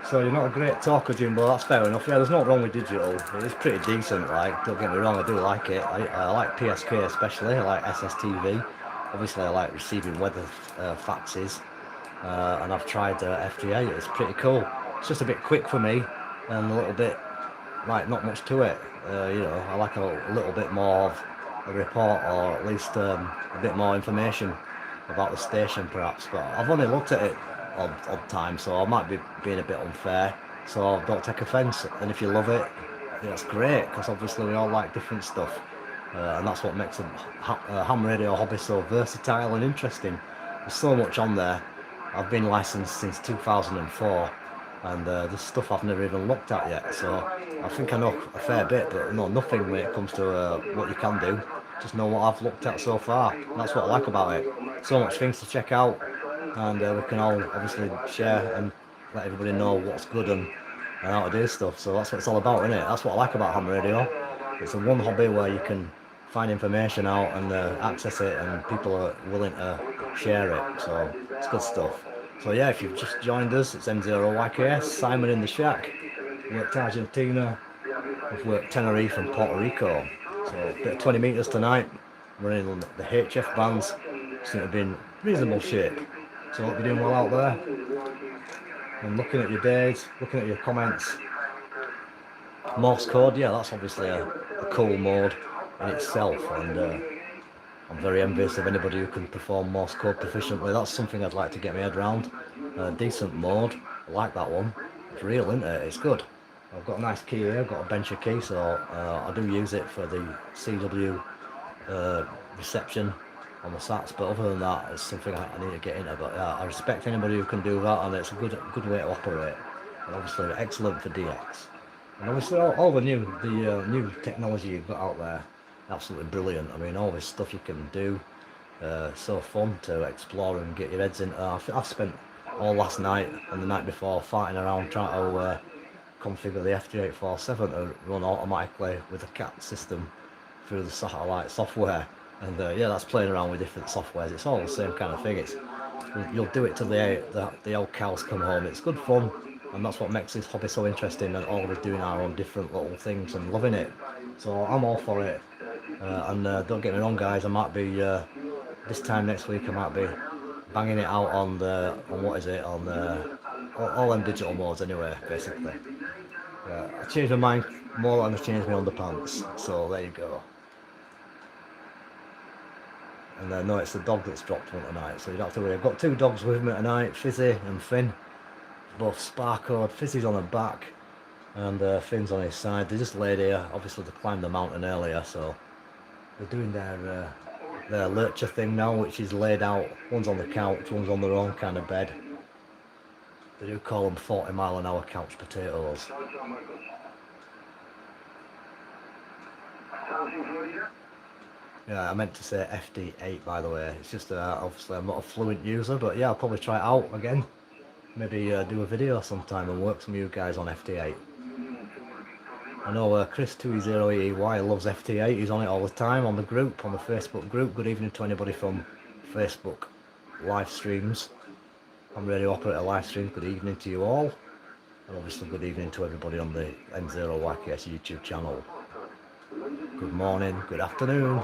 Speaker 1: So you're not a great talker, Jimbo, that's fair enough. Yeah, there's nothing wrong with digital. It is pretty decent, like, don't get me wrong, I do like it. I like PSK especially, I like SSTV. Obviously I like receiving weather faxes. And I've tried FT8, it's pretty cool. It's just a bit quick for me, and a little bit, like, not much to it. You know, I like a little bit more of a report, or at least a bit more information about the station perhaps, but I've only looked at it odd time, so I might be being a bit unfair, so don't take offence. And if you love it, that's great, because obviously we all like different stuff, and that's what makes a ham radio hobby so versatile and interesting. There's so much on there. I've been licensed since 2004, and there's stuff I've never even looked at yet, so I think I know a fair bit, but no, nothing when it comes to what you can do. Just know what I've looked at so far, and that's what I like about it. So much things to check out, and we can all obviously share and let everybody know what's good and how to do stuff. So that's what it's all about, isn't it? That's what I like about ham radio. It's a one hobby where you can find information out and access it, and people are willing to share it, so it's good stuff. So yeah, if you've just joined us, it's M0YKS, Simon in the shack. Worked Argentina, I've worked Tenerife and Puerto Rico. So a bit of 20 metres tonight, running on the HF bands, seem to be in reasonable shape. So hope you're doing well out there. And looking at your days, looking at your comments. Morse code, yeah, that's obviously a cool mode in itself, and I'm very envious of anybody who can perform Morse code proficiently. That's something I'd like to get my head around. Decent mode, I like that one. It's real, isn't it? It's good. I've got a nice key here, I've got a bencher key, so I do use it for the CW reception on the SATs, but other than that, it's something I need to get into. But yeah, I respect anybody who can do that, and it's a good way to operate, and obviously excellent for DX. And obviously all the new technology you've got out there, absolutely brilliant. I mean, all this stuff you can do, so fun to explore and get your heads into. I've spent all last night and the night before fighting around trying to configure the FT847 to run automatically with the CAT system through the satellite software. And yeah, that's playing around with different softwares. It's all the same kind of thing. You'll do it till the old cows come home. It's good fun, and that's what makes this hobby so interesting. And all we're doing our own different little things and loving it. So I'm all for it. And don't get me wrong, guys. I might be this time next week. I might be banging it out on what is it, on all them digital modes anyway. Basically, I changed my mind more than I changed my underpants. So there you go. And no, it's the dog that's dropped one tonight, so you don't have to worry. I've got two dogs with me tonight, Fizzy and Finn, both sparkled. Fizzy's on her back and Finn's on his side. They just laid here. Obviously they climbed the mountain earlier, so they're doing their lurcher thing now, which is laid out. One's on the couch, one's on their own kind of bed. They do call them 40-mile-an-hour couch potatoes. Yeah, I meant to say FD8, by the way. It's just obviously I'm not a fluent user, but yeah, I'll probably try it out again. Maybe do a video sometime and work some of you guys on FD8. I know Chris20EY loves FT8. He's on it all the time on the group, on the Facebook group. Good evening to anybody from Facebook live streams. I'm ready to operate a live stream. Good evening to you all. And obviously good evening to everybody on the M0YKS YouTube channel. Good morning, good afternoon.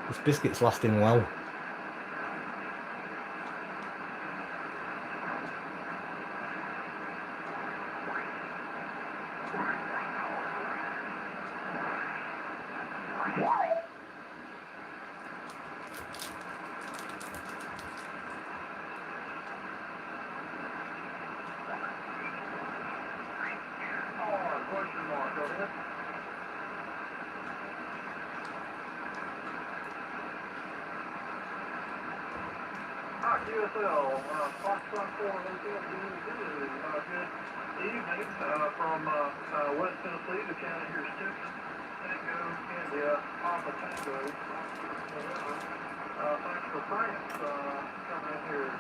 Speaker 1: This biscuit's lasting well.
Speaker 3: QSL, Foxtrot 4, good evening from West Tennessee. The county here is Texas. Tango, India, Papa Tango. Thanks for France coming in here.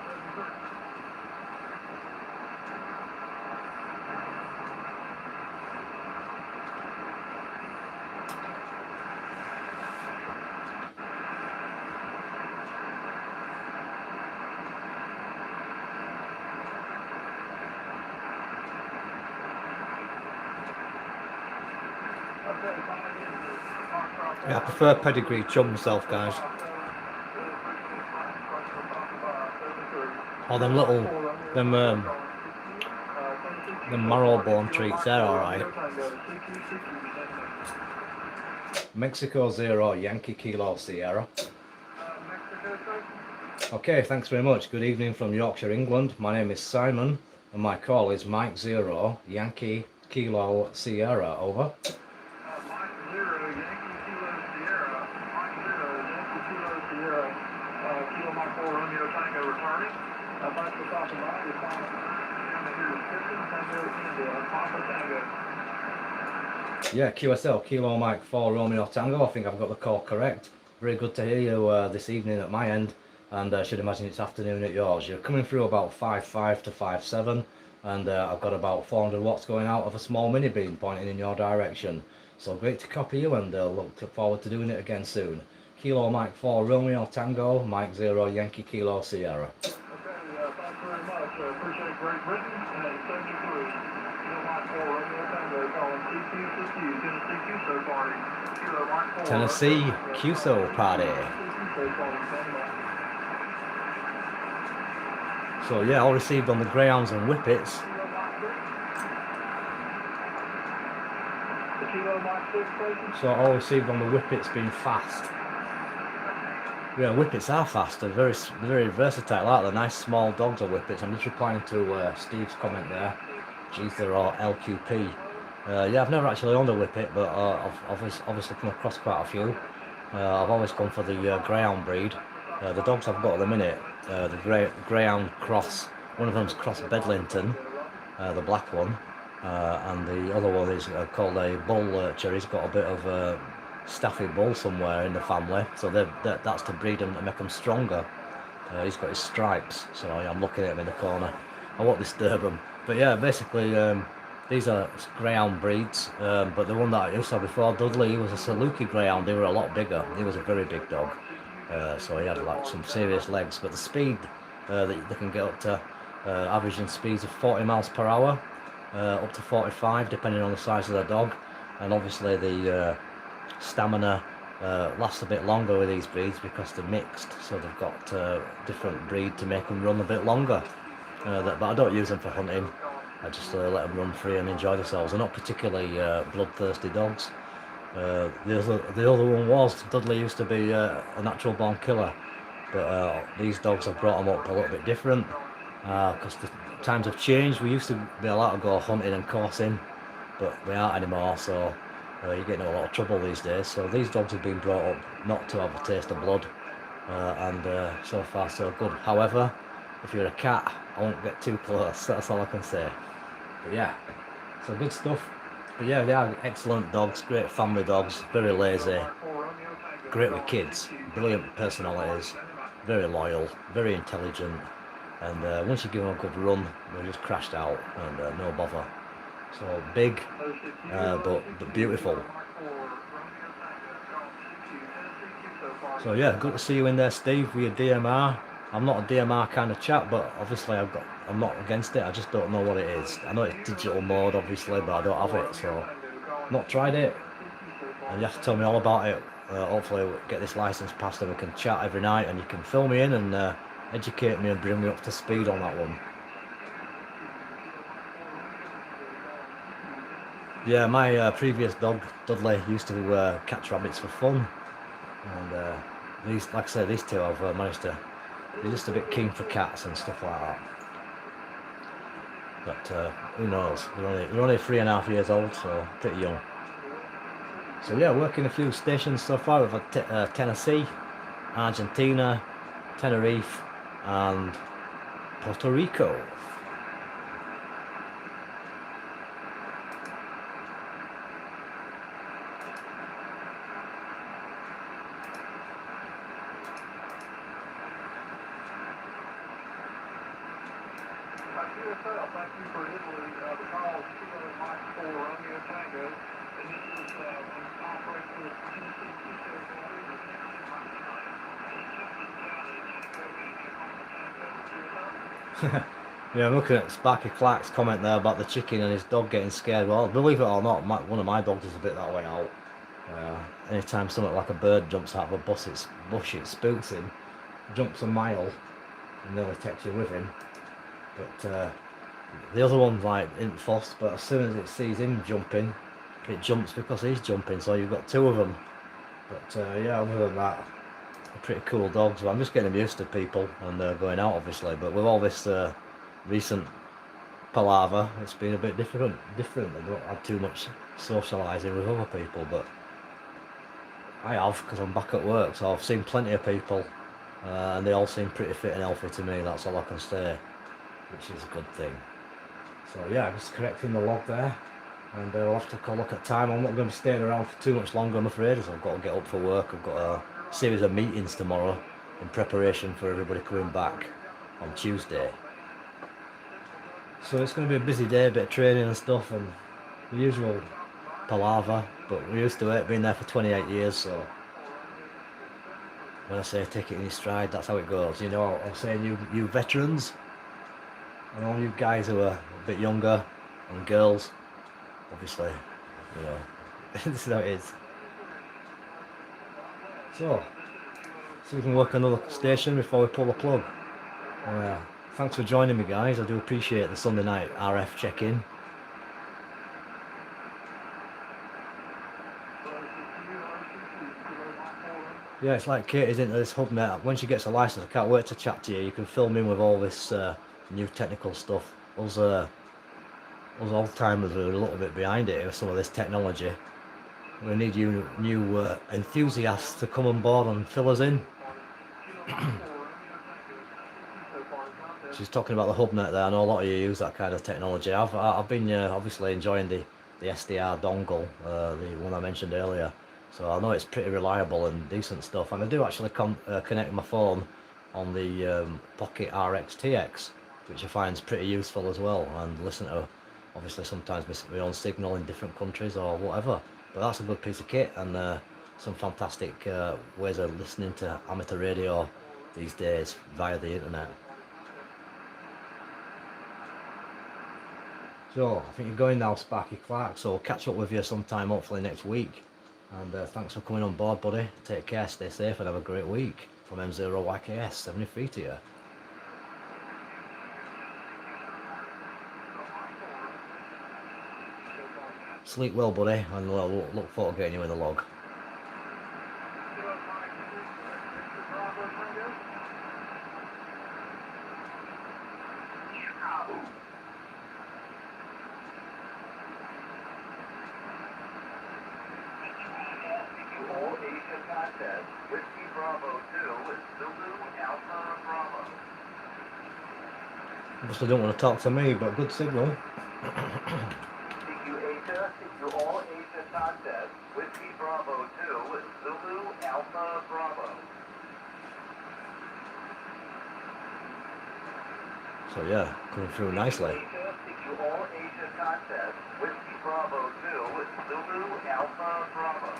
Speaker 1: Yeah, I prefer pedigree chum myself, guys. Or them little, them marrow-bone treats, they're alright. Mexico 0, Yankee Kilo Sierra. Okay, thanks very much. Good evening from Yorkshire, England. My name is Simon, and my call is Mike 0, Yankee Kilo Sierra, over. Yeah, QSL, Kilo Mike 4 Romeo Tango. I think I've got the call correct. Very good to hear you this evening at my end, and I should imagine it's afternoon at yours. You're coming through about 5.5 to 5.7, and I've got about 400 watts going out of a small mini beam pointing in your direction. So great to copy you, and look forward to doing it again soon. Kilo Mike 4 Romeo Tango, Mike 0 Yankee Kilo Sierra.
Speaker 3: Okay, thanks very much. Appreciate Great Britain and 73. Kilo Mike 4 Romeo Tango calling TQ Tennessee QSO party. Kilo Mike 4
Speaker 1: Tennessee QSO party. So yeah, all received on the Greyhounds and Whippets.
Speaker 3: The Kilo Mike 6 station.
Speaker 1: So all received on the whippets being fast. Yeah, whippets are fast. They're very versatile. Like, they're nice small dogs are whippets. I'm just replying to Steve's comment there. Geez, they're all LQP. Yeah, I've never actually owned a whippet, but I've obviously come across quite a few. I've always gone for the greyhound breed. The dogs I've got at the minute, the greyhound cross. One of them's cross Bedlington, the black one, and the other one is called a bull lurcher. He's got a bit of staffy bull somewhere in the family, so that's to breed them and make them stronger. He's got his stripes, so I'm looking at him in the corner. I won't disturb him. But yeah, basically these are greyhound breeds, but the one that I used to have before, Dudley, he was a Saluki greyhound. They were a lot bigger. He was a very big dog, so he had like some serious legs. But the speed that they can get up to, averaging speeds of 40 miles per hour, up to 45, depending on the size of the dog, and obviously the stamina lasts a bit longer with these breeds because they're mixed, so they've got different breed to make them run a bit longer. But I don't use them for hunting. I just let them run free and enjoy themselves. They're not particularly bloodthirsty dogs. The other one was Dudley used to be a natural born killer, but these dogs have brought them up a little bit different because the times have changed. We used to be allowed to go hunting and coursing, but we aren't anymore. So you're getting in a lot of trouble these days. So these dogs have been brought up not to have a taste of blood, and so far so good. However, if you're a cat, I won't get too close. That's all I can say. But yeah, so good stuff. But yeah, they are excellent dogs, great family dogs, very lazy, great with kids, brilliant personalities, very loyal, very intelligent, and once you give them a good run, they're just crashed out and no bother. So big, but beautiful. So yeah, good to see you in there, Steve, with your DMR. I'm not a DMR kind of chap, but obviously I'm not against it. I just don't know what it is. I know it's digital mode, obviously, but I don't have it, so not tried it. And you have to tell me all about it. Hopefully we'll get this license passed and we can chat every night, and you can fill me in and educate me and bring me up to speed on that one. Yeah, my previous dog, Dudley, used to catch rabbits for fun. And these, like I said, these two I've managed to... They're just a bit keen for cats and stuff like that. But who knows? They're only 3.5 years old, so pretty young. So yeah, working a few stations so far. We've had Tennessee, Argentina, Tenerife, and Puerto Rico.
Speaker 3: Thank you for Italy. The call is Kilo Mike 4 Romeo Tango, and this is operating with Tennessee.
Speaker 1: Yeah, I'm looking at Sparky Clark's comment there about the chicken and his dog getting scared. Well, believe it or not, one of my dogs is a bit that way out. Anytime something like a bird jumps out of a bush, it spooks him, jumps a mile, and nearly takes you with him. But the other one's like isn't fussed, but as soon as it sees him jumping, it jumps because he's jumping, so you've got two of them. But yeah, other than that, they're pretty cool dogs. But I'm just getting them used to people and going out, obviously. But with all this recent palaver, it's been a bit different. I don't have too much socialising with other people, but I have, because I'm back at work, so I've seen plenty of people, and they all seem pretty fit and healthy to me. That's all I can say, which is a good thing. So yeah, just correcting the log there, and we'll have to look at time. I'm not going to be staying around for too much longer, I'm afraid, as I've got to get up for work. I've got a series of meetings tomorrow in preparation for everybody coming back on Tuesday. So it's going to be a busy day, a bit of training and stuff, and the usual palaver, but we're used to it, been there for 28 years, so when I say take it in your stride, that's how it goes. You know, I'm saying you veterans, and all you guys who are a bit younger, and girls, obviously, you know, this is how it is. So we can work another station before we pull the plug. Thanks for joining me, guys. I do appreciate the Sunday night RF check-in. Yeah, it's like Katie's into this hub, mate. When she gets a license, I can't wait to chat to you. You can fill me in with all this new technical stuff. Us old timers are a little bit behind it with some of this technology. We need you new enthusiasts to come on board and fill us in. She's talking about the hubnet there. I know a lot of you use that kind of technology. I've been obviously enjoying the SDR dongle, the one I mentioned earlier. So I know it's pretty reliable and decent stuff. And I do actually connect my phone on the Pocket RX TX, which I find is pretty useful as well. And listen to, obviously sometimes miss my own signal in different countries or whatever. But that's a good piece of kit and some fantastic ways of listening to amateur radio these days via the internet. So I think you're going now, Sparky Clark, so I'll catch up with you sometime hopefully next week. And thanks for coming on board, buddy. Take care, stay safe, and have a great week. From M0YKS 73 to you. Sleep well, buddy, and we'll look forward to getting you in the log.
Speaker 3: All Asia contest, Whiskey Bravo 2 with Zulu Alpha Bravo.
Speaker 1: Obviously don't want to talk to me, but good signal.
Speaker 3: CQ Asia, CQ All Asia contest, Whiskey Bravo 2 with Zulu Alpha Bravo.
Speaker 1: So yeah, coming through nicely.
Speaker 3: Asia, CQ All Asia contest, Whiskey Bravo 2 with Zulu Alpha Bravo.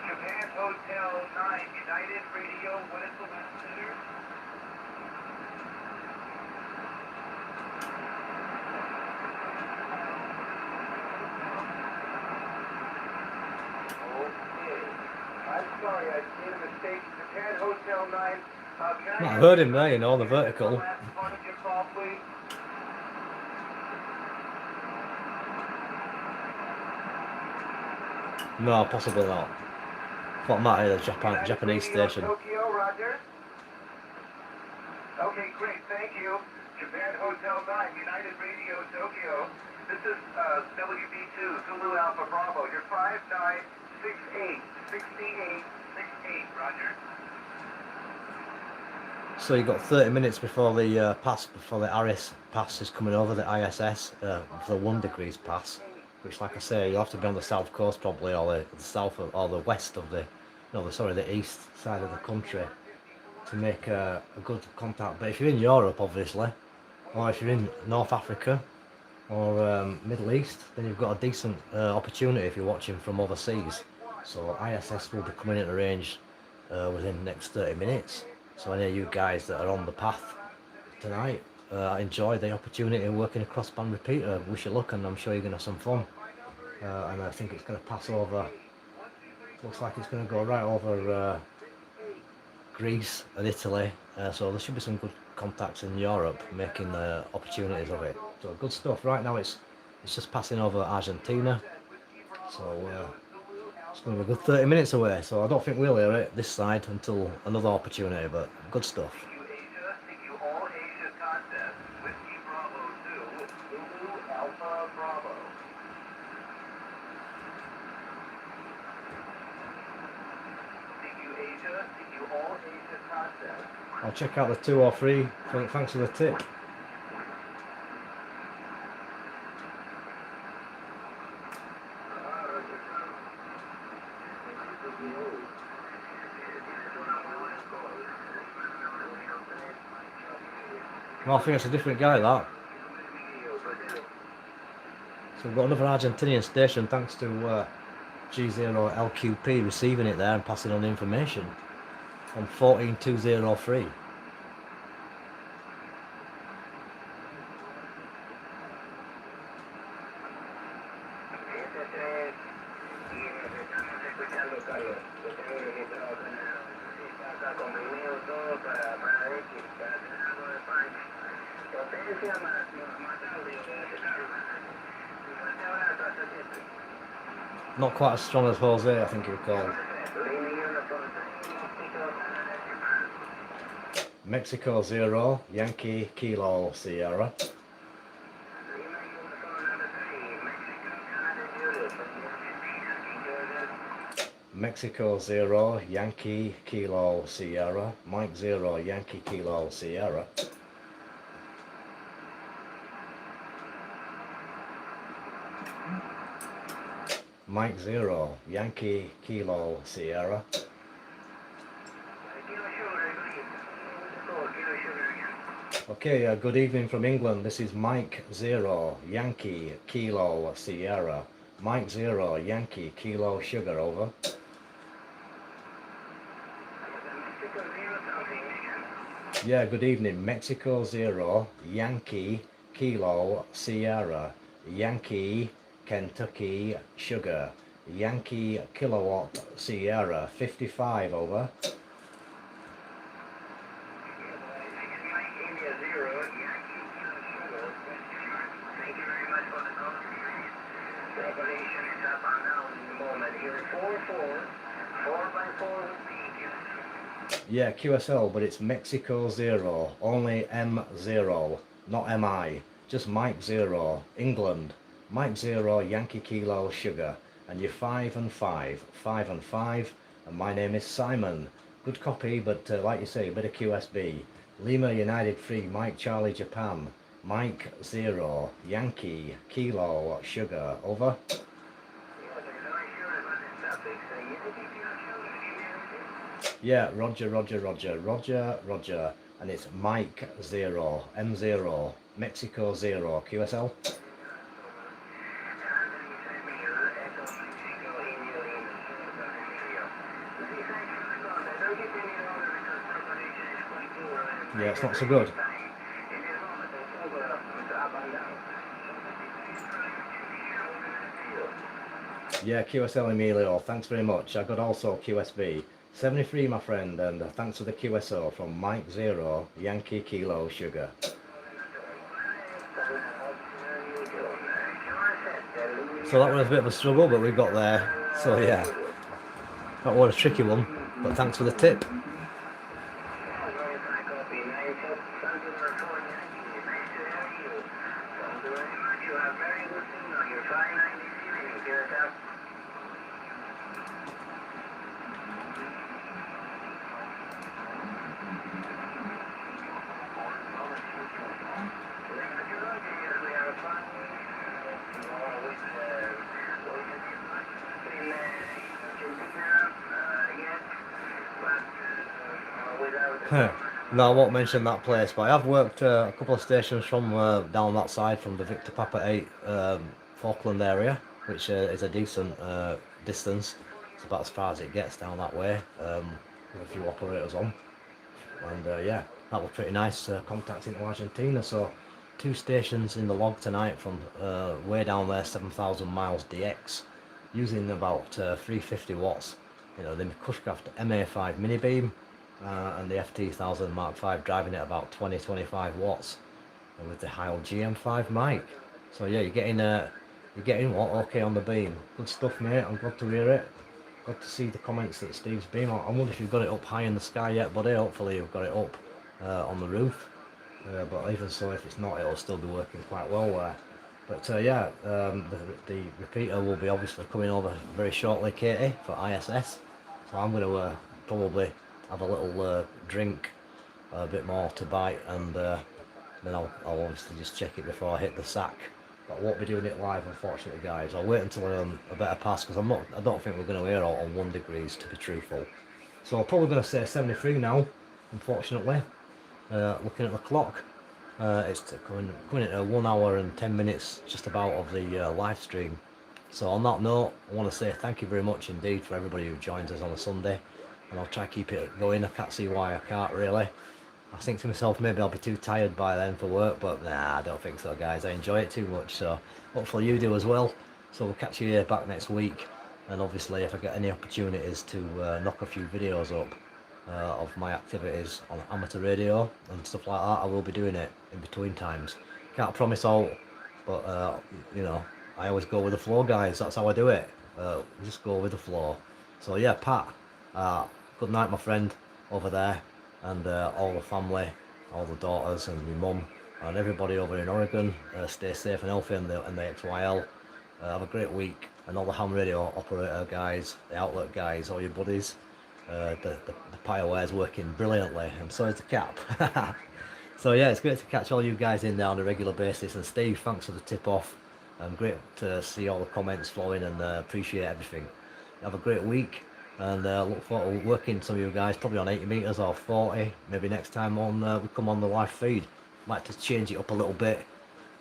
Speaker 3: Japan Hotel 9, United Radio, what is the messenger? Okay. I'm sorry, I made a mistake. Japan Hotel 9. Can
Speaker 1: I heard him there, you know, the vertical.
Speaker 3: last part of your call, please?
Speaker 1: No, possibly not. Thought I might hear the Japanese station.
Speaker 3: Tokyo, Roger. Okay, great, thank you. Japan Hotel 9, United Radio, Tokyo. This is WB2, Zulu Alpha Bravo. You're 5968, 6868, Roger.
Speaker 1: So you've got 30 minutes before the before the RS pass is coming over, the ISS, for the 1 degrees pass, which, like I say, you'll have to be on the south coast probably, or the south or the west of the, the east side of the country to make a good contact. But if you're in Europe, obviously, or if you're in North Africa or Middle East, then you've got a decent opportunity if you're watching from overseas. So ISS will be coming into range within the next 30 minutes. So any of you guys that are on the path tonight, enjoy the opportunity of working a crossband repeater. Wish you luck, and I'm sure you're going to have some fun. And I think it's going to pass over, looks like it's going to go right over Greece and Italy. So there should be some good contacts in Europe making opportunities of it. So good stuff. Right now it's just passing over Argentina. So it's going to be a good 30 minutes away, so I don't think we'll hear it this side until another opportunity, but good stuff.
Speaker 3: Asia, CQ All Asia contest, Whiskey Bravo 2 with Zulu Alpha Bravo. CQ Asia, CQ All Asia contest.
Speaker 1: I'll check out the 2 or 3. Thanks for the tip. Well, I think it's a different guy, that. So we've got another Argentinian station, thanks to G0LQP receiving it there and passing on the information on 14203. Not quite as strong as Jose, I think he was called. Mexico 0, Yankee Kilo Sierra. Mexico 0, Yankee Kilo Sierra. Mike 0, Yankee Kilo Sierra. Mike 0, Yankee Kilo Sierra. Okay, good evening from England. This is Mike 0, Yankee Kilo Sierra. Mike 0, Yankee Kilo Sugar, over. Yeah, good evening. Mexico 0, Yankee Kilo Sierra. Yankee Kentucky Sugar. Yankee Kilowatt Sierra 55, over. Yeah, QSL, but it's Mexico 0, only M0, not MI, just Mike 0, England, Mike 0, Yankee Kilo Sugar, and you're 5 and 5, 5 and 5, and my name is Simon. Good copy, but like you say, a bit of QSB. Lima United 3, Mike Charlie Japan, Mike 0, Yankee Kilo Sugar, over. Yeah, Roger, and it's Mike 0, M0, Mexico 0, QSL. Yeah, it's not so good. Yeah, QSL Emilio, thanks very much. I got also QSB. 73, my friend, and thanks for the QSO from Mike 0, Yankee Kilo Sugar. So that was a bit of a struggle, but we got there. So yeah, that was a tricky one, but thanks for the tip. No, I won't mention that place, but I have worked a couple of stations from down that side, from the Victor Papa 8 Falkland area, which is a decent distance. It's about as far as it gets down that way, with a few operators on. And yeah, that was pretty nice contact into Argentina. So 2 stations in the log tonight from way down there, 7,000 miles DX, using about 350 watts. You know, the Cushcraft MA5 mini beam. And the FT1000 Mark V driving at about 20-25 watts, and with the Heil GM5 mic. So yeah, you're getting what? Okay on the beam. Good stuff, mate. I'm glad to hear it. Glad to see the comments that Steve's been on. I wonder if you've got it up high in the sky yet, buddy. Hopefully you've got it up on the roof. But even so, if it's not, it'll still be working quite well there. But yeah, the repeater will be obviously coming over very shortly, Katie, for ISS. So I'm going to probably have a little drink, a bit more to bite, and then I'll obviously just check it before I hit the sack. But I won't be doing it live, unfortunately, guys. I'll wait until a better pass, because I don't think we're going to air out on 1 degrees, to be truthful. So I'm probably going to say 73 now, unfortunately. Looking at the clock, it's coming into 1 hour and 10 minutes just about of the live stream. So on that note, I want to say thank you very much indeed for everybody who joins us on a Sunday. And I'll try to keep it going. I can't see why I can't, really. I think to myself, maybe I'll be too tired by then for work, but nah, I don't think so, guys. I enjoy it too much, so hopefully you do as well. So we'll catch you here back next week, and obviously if I get any opportunities to knock a few videos up of my activities on amateur radio and stuff like that, I will be doing it in between times. Can't promise all, but you know, I always go with the flow, guys. That's how I do it. Just go with the flow. So yeah, Pat, good night, my friend, over there, and all the family, all the daughters and my mum, and everybody over in Oregon. Stay safe and healthy, and the XYL. Have a great week, and all the ham radio operator guys, the outlet guys, all your buddies. The Pioware's working brilliantly, and so is the cap. So yeah, it's great to catch all you guys in there on a regular basis. And Steve, thanks for the tip off. Great to see all the comments flowing, and appreciate everything. Have a great week, and look forward to working some of you guys probably on 80 meters or 40. Maybe next time on we come on the live feed. Like to change it up a little bit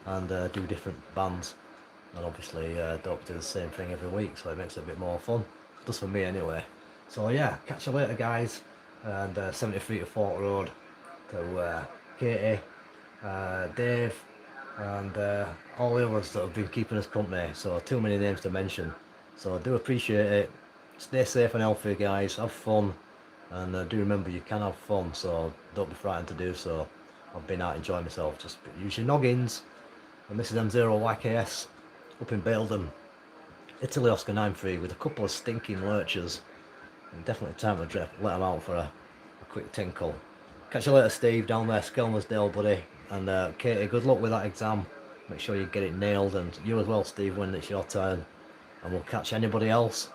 Speaker 1: and do different bands. And obviously don't do the same thing every week, so it makes it a bit more fun. Just for me anyway. So yeah, catch you later, guys. And 73 to Fort Road to Katie, Dave, and all the others that have been keeping us company. So too many names to mention. So I do appreciate it. Stay safe and healthy, guys. Have fun, and do remember you can have fun. So don't be frightened to do so. I've been out enjoying myself. Just use your noggins. And this is M0YKS up in Baildon, Italy Oscar 93 with a couple of stinking lurchers. And definitely time to let them out for a quick tinkle. Catch you later, Steve, down there, Skelmersdale, buddy. And Katie, good luck with that exam. Make sure you get it nailed, and you as well, Steve, when it's your turn. And we'll catch anybody else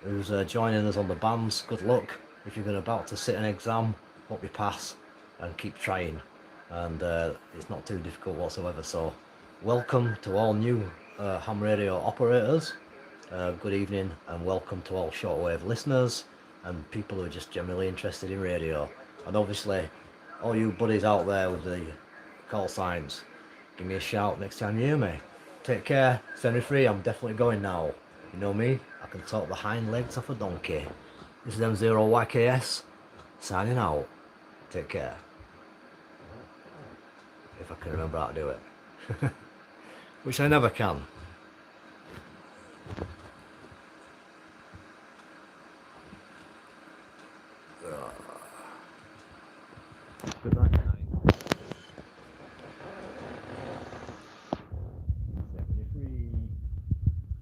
Speaker 1: who's joining us on the bands. Good luck. If you're about to sit an exam, hope you pass and keep trying. And it's not too difficult whatsoever. So welcome to all new ham radio operators. Good evening, and welcome to all shortwave listeners and people who are just generally interested in radio. And obviously all you buddies out there with the call signs, give me a shout next time you hear me. Take care. Send me free. I'm definitely going now. You know me, I can talk the hind legs off a donkey. This is M0YKS signing out. Take care. If I can remember how to do it. Which I never can. Good night.